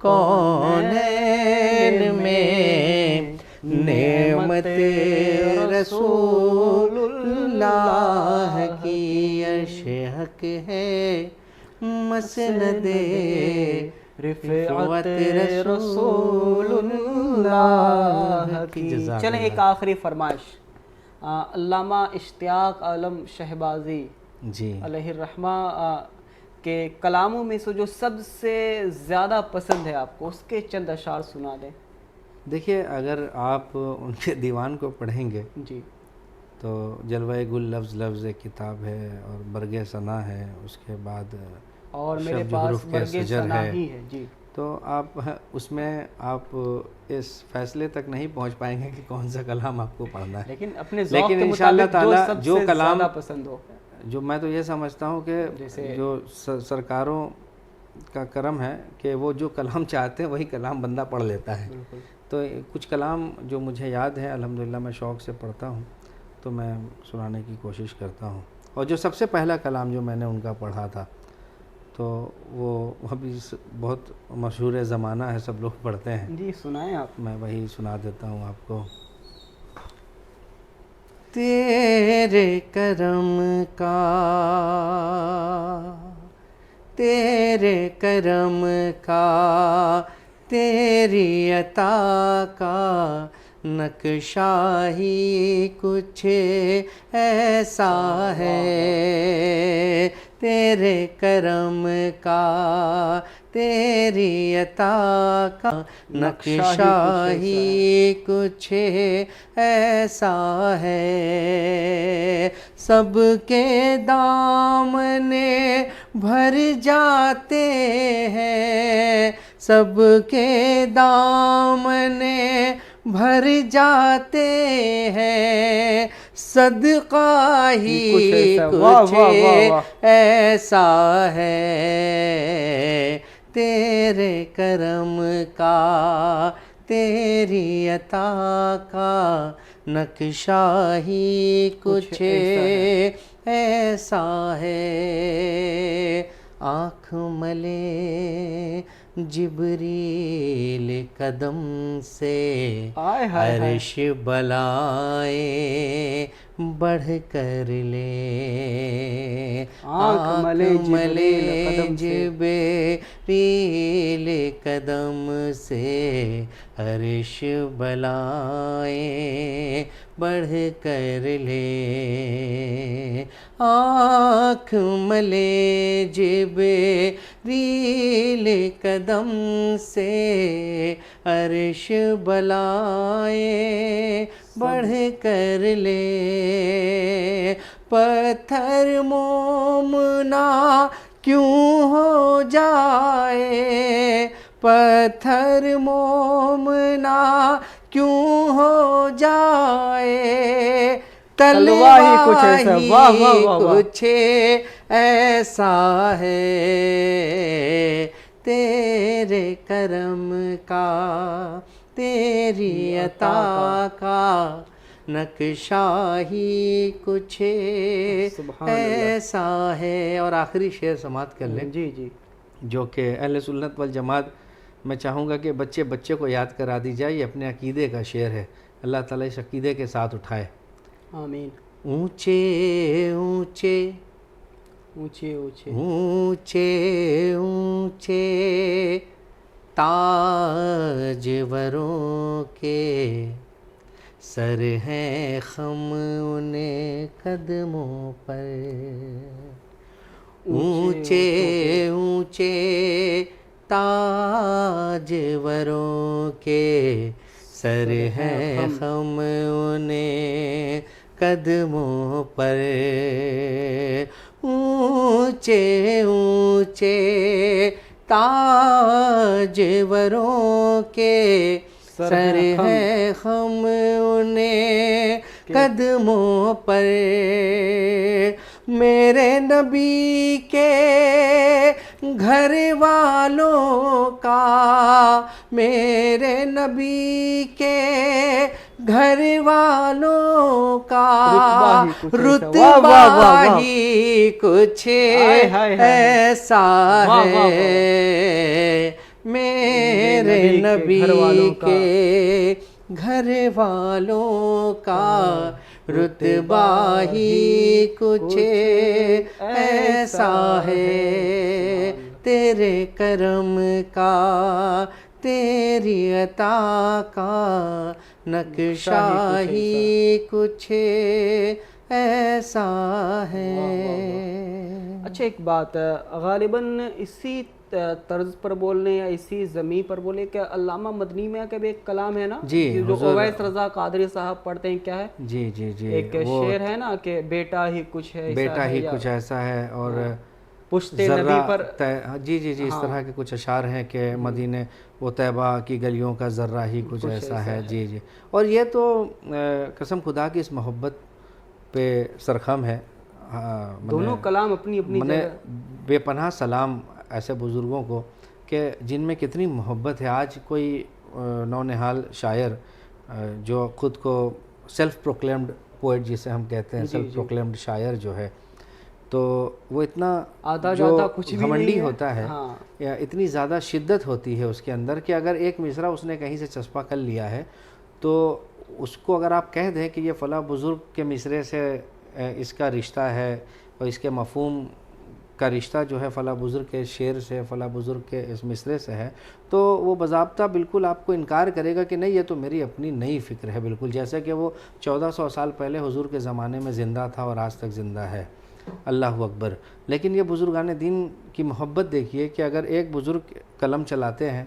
کونین میں نعمت رسول اللہ کی عرش حق ہے مسند رفعت رسول اللہ کی. چلیں ایک آخری فرمائش. علامہ اشتیاق عالم شہبازی جی علیہ الرحمہ کے کلاموں میں سے جو سب سے زیادہ پسند ہے آپ کو اس کے چند اشعار سنا دیں. دیکھیے اگر آپ ان کے دیوان کو پڑھیں گے جی تو جلوہ گل لفظ لفظ ایک کتاب ہے اور برگ ثنا ہے, اس کے بعد اور میرے شب پاس حروف کے برگ شجر ثنا ہے. ہی ہے. جی تو آپ اس میں آپ اس فیصلے تک نہیں پہنچ پائیں گے کہ کون سا کلام آپ کو پڑھنا ہے, لیکن اپنے ذوق لیکن کے انشاءاللہ مطابق جو تعالیٰ سب جو سے کلام زیادہ پسند ہو. جو میں تو یہ سمجھتا ہوں کہ جو سرکاروں کا کرم ہے کہ وہ جو کلام چاہتے ہیں وہی کلام بندہ پڑھ لیتا ہے. تو کچھ کلام جو مجھے یاد ہے الحمدللہ میں شوق سے پڑھتا ہوں تو میں سنانے کی کوشش کرتا ہوں. اور جو سب سے پہلا کلام جو میں نے ان کا پڑھا تھا تو وہ ابھی بہت مشہور زمانہ ہے, سب لوگ پڑھتے ہیں. جی سنائیں آپ. میں وہی سنا دیتا ہوں آپ کو. تیرے کرم کا تیرے کرم کا تیری عطا کا نقشہ ہی کچھ ایسا ہے. تیرے کرم کا تیری عطا کا نقشہ ہی کچھ ایسا ہے. سب کے دامن بھر جاتے ہیں, سب کے دامن بھر جاتے ہیں, صدقہ ہی کچھ ایسا ہے. تیرے کرم کا تیری عطا کا نقشہ ہی کچھ ایسا ہے. آنکھ ملے جبریل قدم سے عرش بلائیں بڑھ کر لے. آنکھ ملے جبریل قدم سے عرش بلائیں بڑھ کر لے. آنکھ ملے جبریل قدم سے عرش بلائیں بڑھ کر لے. پتھر مومنا کیوں ہو جائے, پتھر مومنا کیوں ہو جائے, تلوار ہی کچھ ایسا ہے. تیرے کرم کا تیری عطا کا نقشہ ہی کچھ ایسا ہے. اور آخری شعر سماعت کر لیں جی جی. جو کہ اہل سنت والجماعت میں چاہوں گا کہ بچے کو یاد کرا دی جائے. یہ اپنے عقیدے کا شعر ہے. اللہ تعالیٰ اس عقیدے کے ساتھ اٹھائے. آمین. اونچے اونچے اونچے اونچے اونچے اونچے تاجوروں کے سر ہیں خم ان قدموں پر. اونچے اونچے تاجوروں کے سر ہیں خم ان قدموں پر. اونچے اونچے تاجوروں کے سر ہیں خم ان قدموں پر. میرے نبی کے گھر والوں کا میرے نبی کے گھر والوں کا رتبہ ہی کچھ ایسا ہے. میرے نبی کے گھر والوں کا رتبہ ہی کچھ ایسا ہے. تیرے کرم کا تیری عطا کا نقشہ ہی کچھ ایسا ہے. اچھا ایک بات غالباً اسی طرز پر بولنے یا اسی زمین پر بولے کہ علامہ مدنی میں کا بھی ایک کلام ہے نا جی جو اویس رضا قادری صاحب پڑھتے ہیں, کیا ہے جی جی جی ایک شعر ہے نا کہ بیٹا ہی کچھ ہے بیٹا ہی کچھ ایسا ہے اور پشت نبی پر. جی جی جی اس طرح کے کچھ اشعار ہیں کہ مدینے وہ طیبہ کی گلیوں کا ذرہ ہی کچھ ایسا ہے. جی جی. اور یہ تو قسم خدا کی اس محبت پہ سرخم ہے. دونوں کلام اپنی اپنی میں نے بے پناہ سلام ایسے بزرگوں کو کہ جن میں کتنی محبت ہے. آج کوئی نونہال شاعر جو خود کو سیلف پروکلیمڈ پوئٹ جسے ہم کہتے ہیں, سیلف پروکلیمڈ شاعر جو ہے, تو وہ اتنا جو گھمنڈی ہوتا ہے یا اتنی زیادہ شدت ہوتی ہے اس کے اندر کہ اگر ایک مصرع اس نے کہیں سے چسپا کر لیا ہے تو اس کو اگر آپ کہہ دیں کہ یہ فلاں بزرگ کے مصرعے سے اس کا رشتہ ہے اور اس کے مفہوم کا رشتہ جو ہے فلاں بزرگ کے شعر سے, فلاں بزرگ کے اس مصرعے سے ہے, تو وہ باضابطہ بالکل آپ کو انکار کرے گا کہ نہیں یہ تو میری اپنی نئی فکر ہے. بالکل جیسے کہ وہ 1400 سال پہلے حضور کے زمانے میں زندہ تھا اور آج تک زندہ ہے. اللہ اکبر. لیکن یہ بزرگان دین کی محبت دیکھیے کہ اگر ایک بزرگ قلم چلاتے ہیں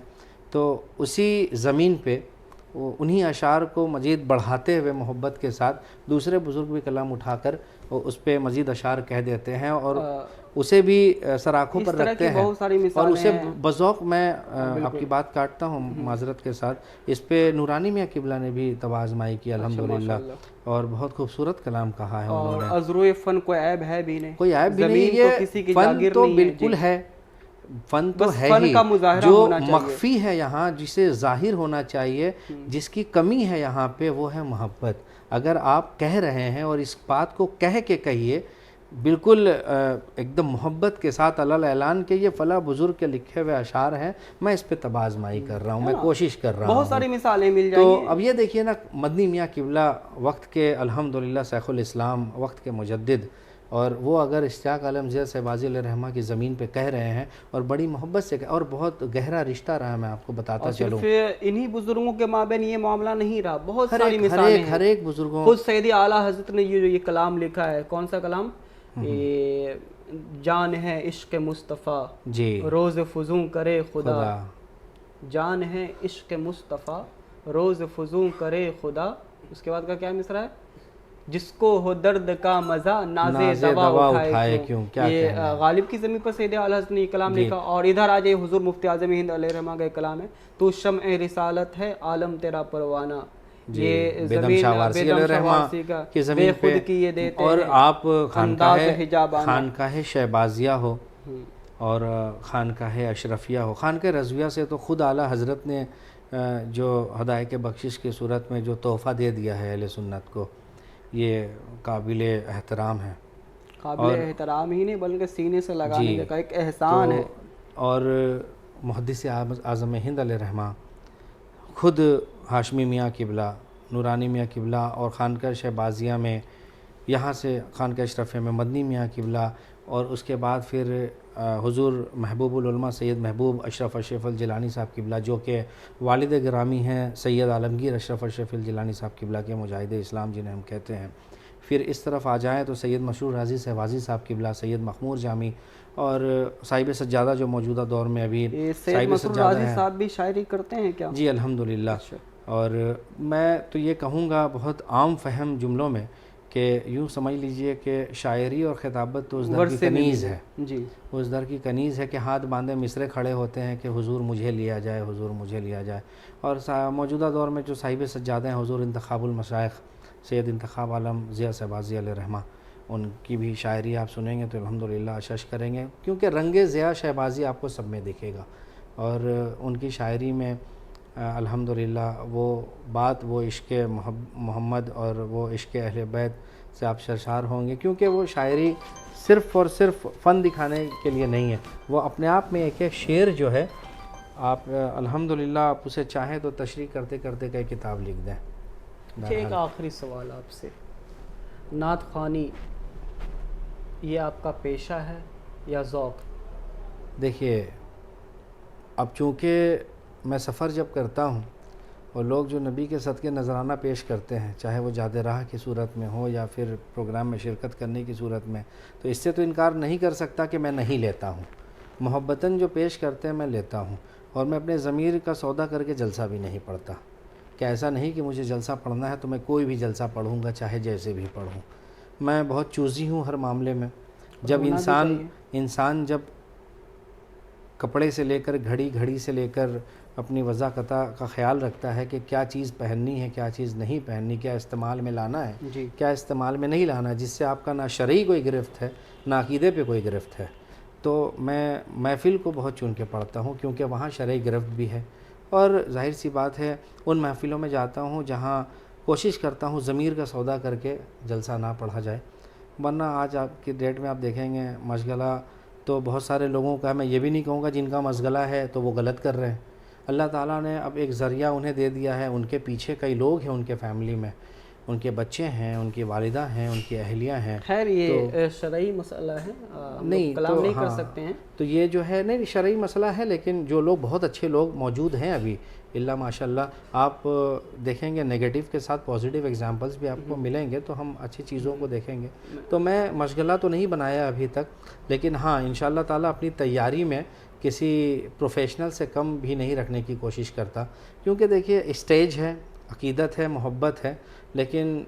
تو اسی زمین پہ انہی اشعار کو مزید بڑھاتے ہوئے محبت کے ساتھ دوسرے بزرگ بھی قلم اٹھا کر اس پہ مزید اشعار کہہ دیتے ہیں اور اسے بھی سراخوں پر رکھتے ہیں. اور اسے بذوق, میں آپ کی بات کاٹتا ہوں معذرت کے ساتھ, اس پہ نورانی میاں قبلہ نے بھی طب آزمائی کی الحمدللہ, اور بہت خوبصورت کلام کہا ہے انہوں نے. عذروِ فن کوئی عیب ہے بھی نہیں, کوئی عیب بھی نہیں, یہ فن تو بالکل ہے, فن تو ہے ہی, جو مخفی ہے یہاں جسے ظاہر ہونا چاہیے, جس کی کمی ہے یہاں پہ وہ ہے محبت. اگر آپ کہہ رہے ہیں اور اس بات کو کہہ کے کہیے بالکل ایک دم محبت کے ساتھ علل اعلان کہ یہ فلاں بزرگ کے لکھے ہوئے اشعار ہیں, میں اس پہ طب آزمائی کر رہا ہوں, میں کوشش کر رہا ہوں. بہت ساری مثالیں مل جائیں گی. تو اب یہ دیکھیے نا, مدنی میاں قبلہ وقت کے الحمدللہ شیخ الاسلام, وقت کے مجدد, اور وہ اگر اشتیاق عالم زیاد صاحبازی علیہ رحمہ کی زمین پہ کہہ رہے ہیں اور بڑی محبت سے اور بہت گہرا رشتہ رہا, میں آپ کو بتاتا چلوں. صرف انہی بزرگوں کے مابین یہ معاملہ نہیں رہا, بہت ساری مثالیں ہیں. ہر ایک بزرگوں, خود سیدی اعلیٰ حضرت نے یہ کلام لکھا ہے, کون سا کلام, جان ہے عشق مصطفیٰ جی روز فزوں کرے خدا, جان ہے عشق مصطفیٰ روز فزوں کرے خدا. اس کے بعد کا کیا مصرع ہے, جس کو ہو درد کا مزہ نازِ دوا اٹھائے کیوں. یہ غالب کی زمین پر سید اعلیٰ حضرت نے یہ کلام لکھا. اور ادھر آ جائے حضور مفتی اعظم ہند علیہ رحمہ کا کلام ہے, تو شمع رسالت ہے عالم تیرا پروانہ. یہ بیدم شاہ وارسی علیہ رحمہ کی زمین پہ, اور آپ خانقاہ شہبازیہ ہو اور خانقاہ اشرفیہ ہو, خانقاہ رضویہ سے تو خود اعلیٰ حضرت نے جو ہدایت بخشش کی صورت میں جو تحفہ دے دیا ہے اہل سنت کو، یہ قابل احترام ہے. قابل احترام ہی نہیں بلکہ سینے سے لگانے جی کا ایک احسان ہے. اور محدث اعظم ہند علیہ رحمہ خود ہاشمی میاں قبلہ، نورانی میاں قبلہ اور خانقاہ شہبازیہ میں، یہاں سے خانقاہ اشرفیہ میں مدنی میاں قبلہ، اور اس کے بعد پھر حضور محبوب العلماء سید محبوب اشرف اشرف الجیلانی صاحب قبلہ، جو کہ والد گرامی ہیں سید عالمگیر اشرف اشرف الجیلانی صاحب قبلہ کے مجاہد اسلام جنہیں ہم کہتے ہیں. پھر اس طرف آ جائیں تو سید مشہور رازی شہبازی صاحب قبلہ، سید مخمور جامی، اور صاحب سجادہ جو موجودہ دور میں ابھی یہ سید مسعود رازی صاحب بھی شاعری کرتے ہیں کیا؟ جی الحمدللہ. اور میں تو یہ کہوں گا بہت عام فہم جملوں میں کہ یوں سمجھ لیجئے کہ شاعری اور خطابت تو اس در کی کنیز ہے. جی اس در کی کنیز ہے کہ ہاتھ باندھے مصرے کھڑے ہوتے ہیں کہ حضور مجھے لیا جائے، حضور مجھے لیا جائے. اور موجودہ دور میں جو صاحب سجادہ ہیں حضور انتخاب المشائخ سید انتخاب عالم ضیاء شہبازی علیہ رحمہ، ان کی بھی شاعری آپ سنیں گے تو الحمدللہ اشش کریں گے، کیونکہ رنگ ضیاء شہبازی آپ کو سب میں دکھے گا. اور ان کی شاعری میں الحمدللہ وہ بات، وہ عشق محمد اور وہ عشق اہل بیت سے آپ سرشار ہوں گے، کیونکہ وہ شاعری صرف اور صرف فن دکھانے کے لیے نہیں ہے، وہ اپنے آپ میں ایک شعر جو ہے، آپ الحمدللہ آپ اسے چاہیں تو تشریح کرتے کرتے کئی کتاب لکھ دیں. ایک آخری سوال آپ سے، نعت خوانی یہ آپ کا پیشہ ہے یا ذوق؟ دیکھیے اب چونکہ میں سفر جب کرتا ہوں اور لوگ جو نبی کے صدقے نذرانہ پیش کرتے ہیں، چاہے وہ جاد راہ کی صورت میں ہو یا پھر پروگرام میں شرکت کرنے کی صورت میں، تو اس سے تو انکار نہیں کر سکتا کہ میں نہیں لیتا ہوں. محبتاً جو پیش کرتے ہیں میں لیتا ہوں، اور میں اپنے ضمیر کا سودا کر کے جلسہ بھی نہیں پڑھتا، کہ ایسا نہیں کہ مجھے جلسہ پڑھنا ہے تو میں کوئی بھی جلسہ پڑھوں گا چاہے جیسے بھی پڑھوں. میں بہت چوزی ہوں ہر معاملے میں. جب انسان جب کپڑے سے لے کر گھڑی سے لے کر اپنی وضاقتہ کا خیال رکھتا ہے کہ کیا چیز پہننی ہے، کیا چیز نہیں پہننی، کیا استعمال میں لانا ہے، کیا استعمال میں نہیں لانا ہے، جس سے آپ کا نہ شرعی کوئی گرفت ہے نہ عقیدے پہ کوئی گرفت ہے، تو میں محفل کو بہت چن کے پڑھتا ہوں، کیونکہ وہاں شرعی گرفت بھی ہے. اور ظاہر سی بات ہے ان محفلوں میں جاتا ہوں جہاں کوشش کرتا ہوں ضمیر کا سودا کر کے جلسہ نہ پڑھا جائے. ورنہ آج آپ کی ڈیٹ میں آپ دیکھیں گے مشغلہ تو بہت سارے لوگوں کا، میں یہ بھی نہیں کہوں گا جن کا مشغلہ ہے تو وہ غلط کر رہے ہیں. اللہ تعالیٰ نے اب ایک ذریعہ انہیں دے دیا ہے، ان کے پیچھے کئی لوگ ہیں، ان کے فیملی میں ان کے بچے ہیں، ان کی والدہ ہیں، ان کی اہلیہ ہیں. خیر یہ شرعی مسئلہ ہے، نہیں کلام نہیں کر سکتے ہیں. تو یہ جو ہے نہیں شرعی مسئلہ ہے، لیکن جو لوگ بہت اچھے لوگ موجود ہیں ابھی اللہ ماشاء اللہ. آپ دیکھیں گے نیگیٹو کے ساتھ پازیٹیو ایگزامپلس بھی آپ کو ملیں گے، تو ہم اچھی چیزوں کو دیکھیں گے. تو میں مشغلہ تو نہیں بنایا ابھی تک، لیکن ہاں انشاءاللہ تعالیٰ اپنی تیاری میں کسی پروفیشنل سے کم بھی نہیں رکھنے کی کوشش کرتا. کیونکہ دیکھیے اسٹیج ہے، عقیدت ہے، محبت ہے، لیکن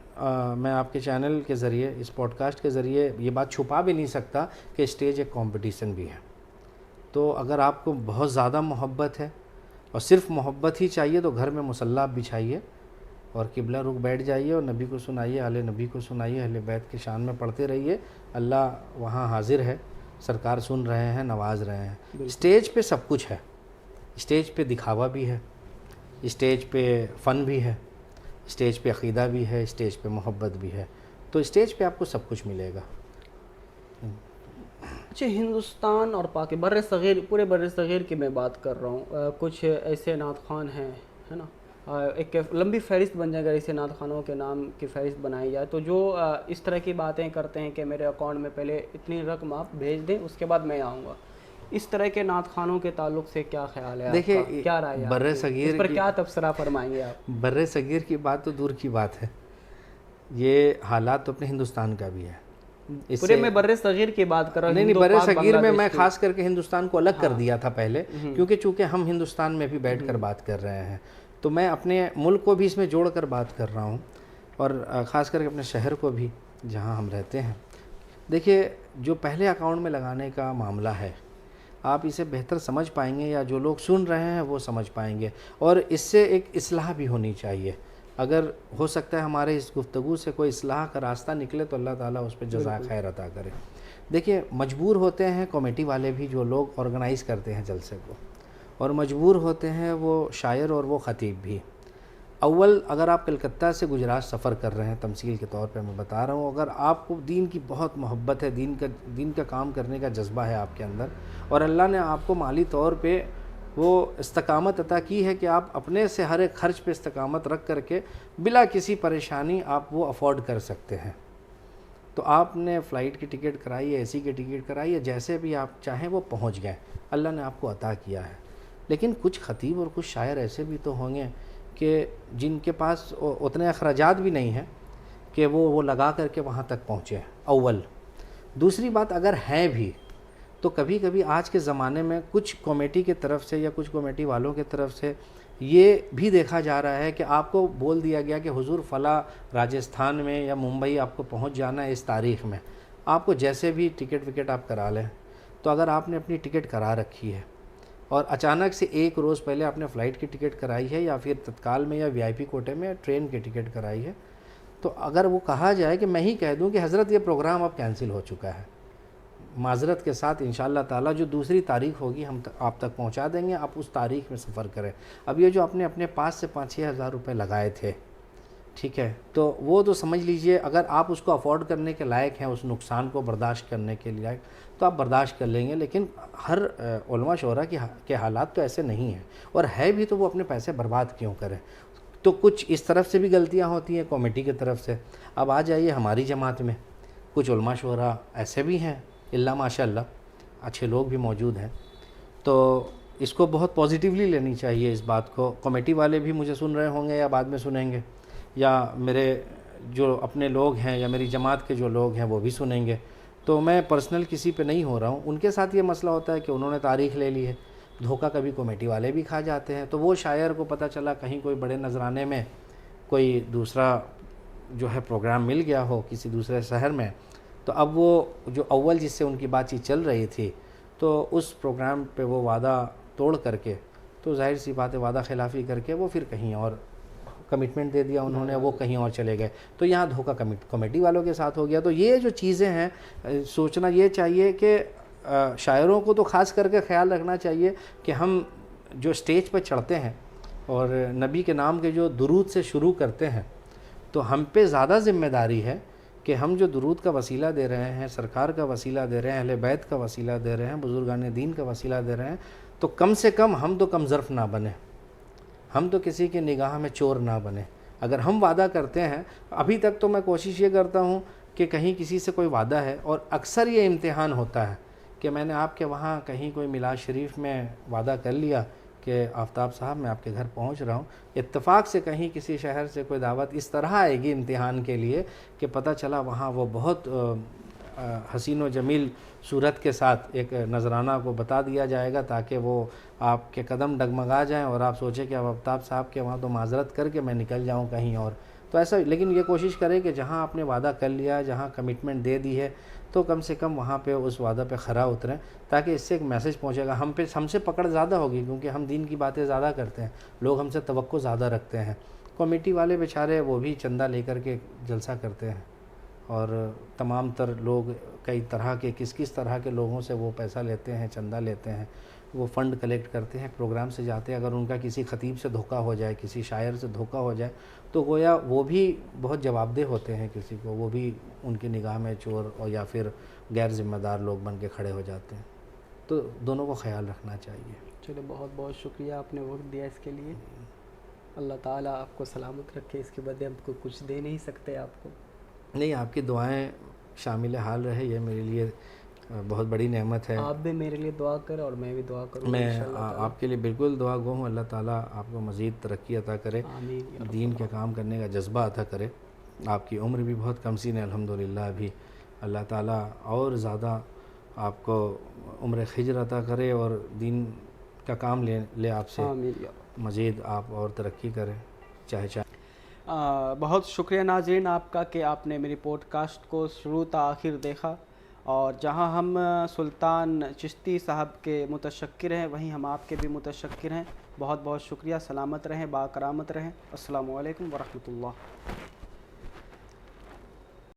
میں آپ کے چینل کے ذریعے، اس پوڈ کاسٹ کے ذریعے یہ بات چھپا بھی نہیں سکتا کہ اسٹیج ایک کمپٹیشن بھی ہے. تو اگر آپ کو بہت زیادہ محبت ہے اور صرف محبت ہی چاہیے تو گھر میں مصلی بچھائیے اور قبلہ رخ بیٹھ جائیے اور نبی کو سنائیے، اہل نبی کو سنائیے، اہل بیت کی شان میں پڑھتے رہیے. اللہ وہاں حاضر ہے، سرکار سن رہے ہیں، نواز رہے ہیں. اسٹیج پہ سب کچھ ہے، اسٹیج پہ دکھاوا بھی ہے، اسٹیج پہ فن بھی ہے، اسٹیج پہ عقیدہ بھی ہے، اسٹیج پہ محبت بھی ہے. تو اسٹیج پہ آپ کو سب کچھ ملے گا. اچھا، ہندوستان اور بر صغیر، پورے بر صغیر کی میں بات کر رہا ہوں، کچھ ایسے نعت خوان ہیں، ہے نا، ایک لمبی فہرست بن جائے گا، ایسے نعت خوانوں کے نام کی فہرست بنائی جائے تو جو اس طرح کی باتیں کرتے ہیں کہ میرے اکاؤنٹ میں پہلے اتنی رقم آپ بھیج دیں اس کے بعد میں آؤں گا. اس طرح کے نعت خوانوں کے تعلق سے کیا خیال ہے؟ دیکھیے کیا رائے ہے، بر صغیر اس پر کیا تبصرہ فرمائیں گے آپ؟ بر صغیر کی بات تو دور کی بات ہے، یہ حالات تو اپنے ہندوستان کا بھی ہے. پورے میں بر صغیر کی بات کر رہا ہوں. نہیں بر صغیر میں خاص کر کے ہندوستان کو الگ کر دیا تھا پہلے، کیونکہ چونکہ ہم ہندوستان میں بھی بیٹھ کر بات کر رہے ہیں تو میں اپنے ملک کو بھی اس میں جوڑ کر بات کر رہا ہوں، اور خاص کر کے اپنے شہر کو بھی جہاں ہم رہتے ہیں. دیکھیے جو پہلے اکاؤنٹ میں لگانے کا معاملہ ہے، آپ اسے بہتر سمجھ پائیں گے یا جو لوگ سن رہے ہیں وہ سمجھ پائیں گے، اور اس سے ایک اصلاح بھی ہونی چاہیے. اگر ہو سکتا ہے ہمارے اس گفتگو سے کوئی اصلاح کا راستہ نکلے تو اللہ تعالیٰ اس پہ جزائے خیر عطا کرے. دیکھیے مجبور ہوتے ہیں کمیٹی والے بھی، جو لوگ آرگنائز کرتے ہیں جلسے کو، اور مجبور ہوتے ہیں وہ شاعر اور وہ خطیب بھی۔ اول اگر آپ کلکتہ سے گجرات سفر کر رہے ہیں، تمثیل کے طور پہ میں بتا رہا ہوں، اگر آپ کو دین کی بہت محبت ہے، دین کا کام کرنے کا جذبہ ہے آپ کے اندر، اور اللہ نے آپ کو مالی طور پہ وہ استقامت عطا کی ہے کہ آپ اپنے سے ہر ایک خرچ پہ استقامت رکھ کر کے بلا کسی پریشانی آپ وہ افورڈ کر سکتے ہیں، تو آپ نے فلائٹ کی ٹکٹ کرائی ہے، اے سی کی ٹکٹ کرائی ہے، جیسے بھی آپ چاہیں وہ پہنچ گئے، اللہ نے آپ کو عطا کیا ہے۔ لیکن کچھ خطیب اور کچھ شاعر ایسے بھی تو ہوں گے کہ جن کے پاس اتنے اخراجات بھی نہیں ہیں کہ وہ لگا کر کے وہاں تک پہنچے، اول۔ دوسری بات، اگر ہیں بھی تو کبھی کبھی آج کے زمانے میں کچھ کمیٹی کی طرف سے یا کچھ کمیٹی والوں کی طرف سے یہ بھی دیکھا جا رہا ہے کہ آپ کو بول دیا گیا کہ حضور فلاں راجستھان میں یا ممبئی آپ کو پہنچ جانا ہے اس تاریخ میں، آپ کو جیسے بھی ٹکٹ وکٹ آپ کرا لیں، تو اگر آپ نے اپنی ٹکٹ کرا رکھی ہے اور اچانک سے ایک روز پہلے آپ نے فلائٹ کی ٹکٹ کرائی ہے یا پھر تتکال میں یا وی آئی پی کوٹے میں ٹرین کی ٹکٹ کرائی ہے، تو اگر وہ کہا جائے کہ میں ہی کہہ دوں کہ حضرت یہ پروگرام اب کینسل ہو چکا ہے، معذرت کے ساتھ انشاءاللہ تعالی جو دوسری تاریخ ہوگی ہم آپ تک پہنچا دیں گے، آپ اس تاریخ میں سفر کریں۔ اب یہ جو اپنے پاس سے 5-6 ہزار روپے لگائے تھے، ٹھیک ہے، تو وہ تو سمجھ لیجئے اگر آپ اس کو افورڈ کرنے کے لائق ہیں، اس نقصان کو برداشت کرنے کے لائق، تو آپ برداشت کر لیں گے، لیکن ہر علماء شعراء کے حالات تو ایسے نہیں ہیں، اور ہے بھی تو وہ اپنے پیسے برباد کیوں کریں؟ تو کچھ اس طرف سے بھی غلطیاں ہوتی ہیں کمیٹی کی طرف سے۔ اب آ جائیے ہماری جماعت میں کچھ علماء شعراء ایسے بھی ہیں، اللہ ماشاء اللہ اچھے لوگ بھی موجود ہیں، تو اس کو بہت پازیٹیولی لینی چاہیے اس بات کو۔ کمیٹی والے بھی مجھے سن رہے ہوں گے یا بعد میں سنیں گے، یا میرے جو اپنے لوگ ہیں یا میری جماعت کے جو لوگ ہیں وہ بھی سنیں گے، تو میں پرسنل کسی پہ نہیں ہو رہا ہوں، ان کے ساتھ یہ مسئلہ ہوتا ہے کہ انہوں نے تاریخ لے لی ہے، دھوکہ کبھی کمیٹی والے بھی کھا جاتے ہیں، تو وہ شاعر کو پتہ چلا کہیں کوئی بڑے نذرانے میں کوئی دوسرا جو ہے پروگرام مل گیا ہو کسی دوسرے شہر میں، تو اب وہ جو اول جس سے ان کی بات چیت چل رہی تھی، تو اس پروگرام پہ وہ وعدہ توڑ کر کے، تو ظاہر سی بات ہے وعدہ خلافی کر کے وہ پھر کہیں اور کمٹمنٹ دے دیا انہوں نے، وہ کہیں اور چلے گئے، تو یہاں دھوکہ کمیٹی والوں کے ساتھ ہو گیا۔ تو یہ جو چیزیں ہیں سوچنا یہ چاہیے کہ شاعروں کو تو خاص کر کے خیال رکھنا چاہیے کہ ہم جو اسٹیج پہ چڑھتے ہیں اور نبی کے نام کے جو درود سے شروع کرتے ہیں، تو ہم پہ زیادہ ذمہ داری ہے کہ ہم جو درود کا وسیلہ دے رہے ہیں، سرکار کا وسیلہ دے رہے ہیں، اہل بیت کا وسیلہ دے رہے ہیں، بزرگان دین کا وسیلہ دے رہے ہیں، تو کم سے کم ہم تو کم ظرف نہ بنیں، ہم تو کسی کی نگاہ میں چور نہ بنیں۔ اگر ہم وعدہ کرتے ہیں، ابھی تک تو میں کوشش یہ کرتا ہوں کہ کہیں کسی سے کوئی وعدہ ہے، اور اکثر یہ امتحان ہوتا ہے کہ میں نے آپ کے وہاں کہیں کوئی میلاد شریف میں وعدہ کر لیا کہ آفتاب صاحب میں آپ کے گھر پہنچ رہا ہوں، اتفاق سے کہیں کسی شہر سے کوئی دعوت اس طرح آئے گی امتحان کے لیے کہ پتہ چلا وہاں وہ بہت حسین و جمیل صورت کے ساتھ ایک نذرانہ کو بتا دیا جائے گا تاکہ وہ آپ کے قدم ڈگمگا جائیں اور آپ سوچیں کہ اب آفتاب صاحب کے وہاں تو معذرت کر کے میں نکل جاؤں کہیں اور، تو ایسا۔ لیکن یہ کوشش کریں کہ جہاں آپ نے وعدہ کر لیا، جہاں کمٹمنٹ دے دی ہے، تو کم سے کم وہاں پہ اس وعدہ پہ کھرا اتریں، تاکہ اس سے ایک میسج پہنچے گا، ہم سے پکڑ زیادہ ہوگی کیونکہ ہم دین کی باتیں زیادہ کرتے ہیں، لوگ ہم سے توقع زیادہ رکھتے ہیں۔ کمیٹی والے بیچارے وہ بھی چندہ لے کر کے جلسہ کرتے ہیں، اور تمام تر لوگ کئی طرح کے کس طرح کے لوگوں سے وہ پیسہ لیتے ہیں، چندہ لیتے ہیں، وہ فنڈ کلیکٹ کرتے ہیں، پروگرام سے جاتے ہیں۔ اگر ان کا کسی خطیب سے دھوکہ ہو جائے، کسی شاعر سے دھوکہ ہو جائے، تو گویا وہ بھی بہت جواب دہ ہوتے ہیں کسی کو، وہ بھی ان کی نگاہ میں چور اور یا پھر غیر ذمہ دار لوگ بن کے کھڑے ہو جاتے ہیں، تو دونوں کو خیال رکھنا چاہیے۔ چلو بہت بہت شکریہ آپ نے وقت دیا اس کے لیے، اللہ تعالیٰ آپ کو سلامت رکھے، اس کے بدلے ہم کو کچھ دے نہیں سکتے آپ کو۔ نہیں، آپ کی دعائیں شامل حال رہے، یہ میرے لیے بہت بڑی نعمت ہے۔ آپ بھی میرے لیے دعا کریں اور میں بھی دعا کروں، میں انشاءاللہ تعالیٰ۔ آپ کے لیے بالکل دعا گو ہوں، اللہ تعالیٰ آپ کو مزید ترقی عطا کرے، آمین یا رب دین کے کام کرنے کا جذبہ عطا کرے۔ آپ کی عمر بھی بہت کم سین ہے الحمدللہ ابھی، اللہ تعالیٰ اور زیادہ آپ کو عمر خجر عطا کرے اور دین کا کام لے آپ سے، آمین یا رب۔ مزید آپ اور ترقی کریں، چاہے بہت شکریہ ناظرین آپ کا کہ آپ نے میری پوڈ کاسٹ کو شروع تا آخر دیکھا، اور جہاں ہم سلطان چشتی صاحب کے متشکر ہیں وہیں ہم آپ کے بھی متشکر ہیں۔ بہت بہت شکریہ، سلامت رہیں، باکرامت رہیں، السلام علیکم ورحمۃ اللہ۔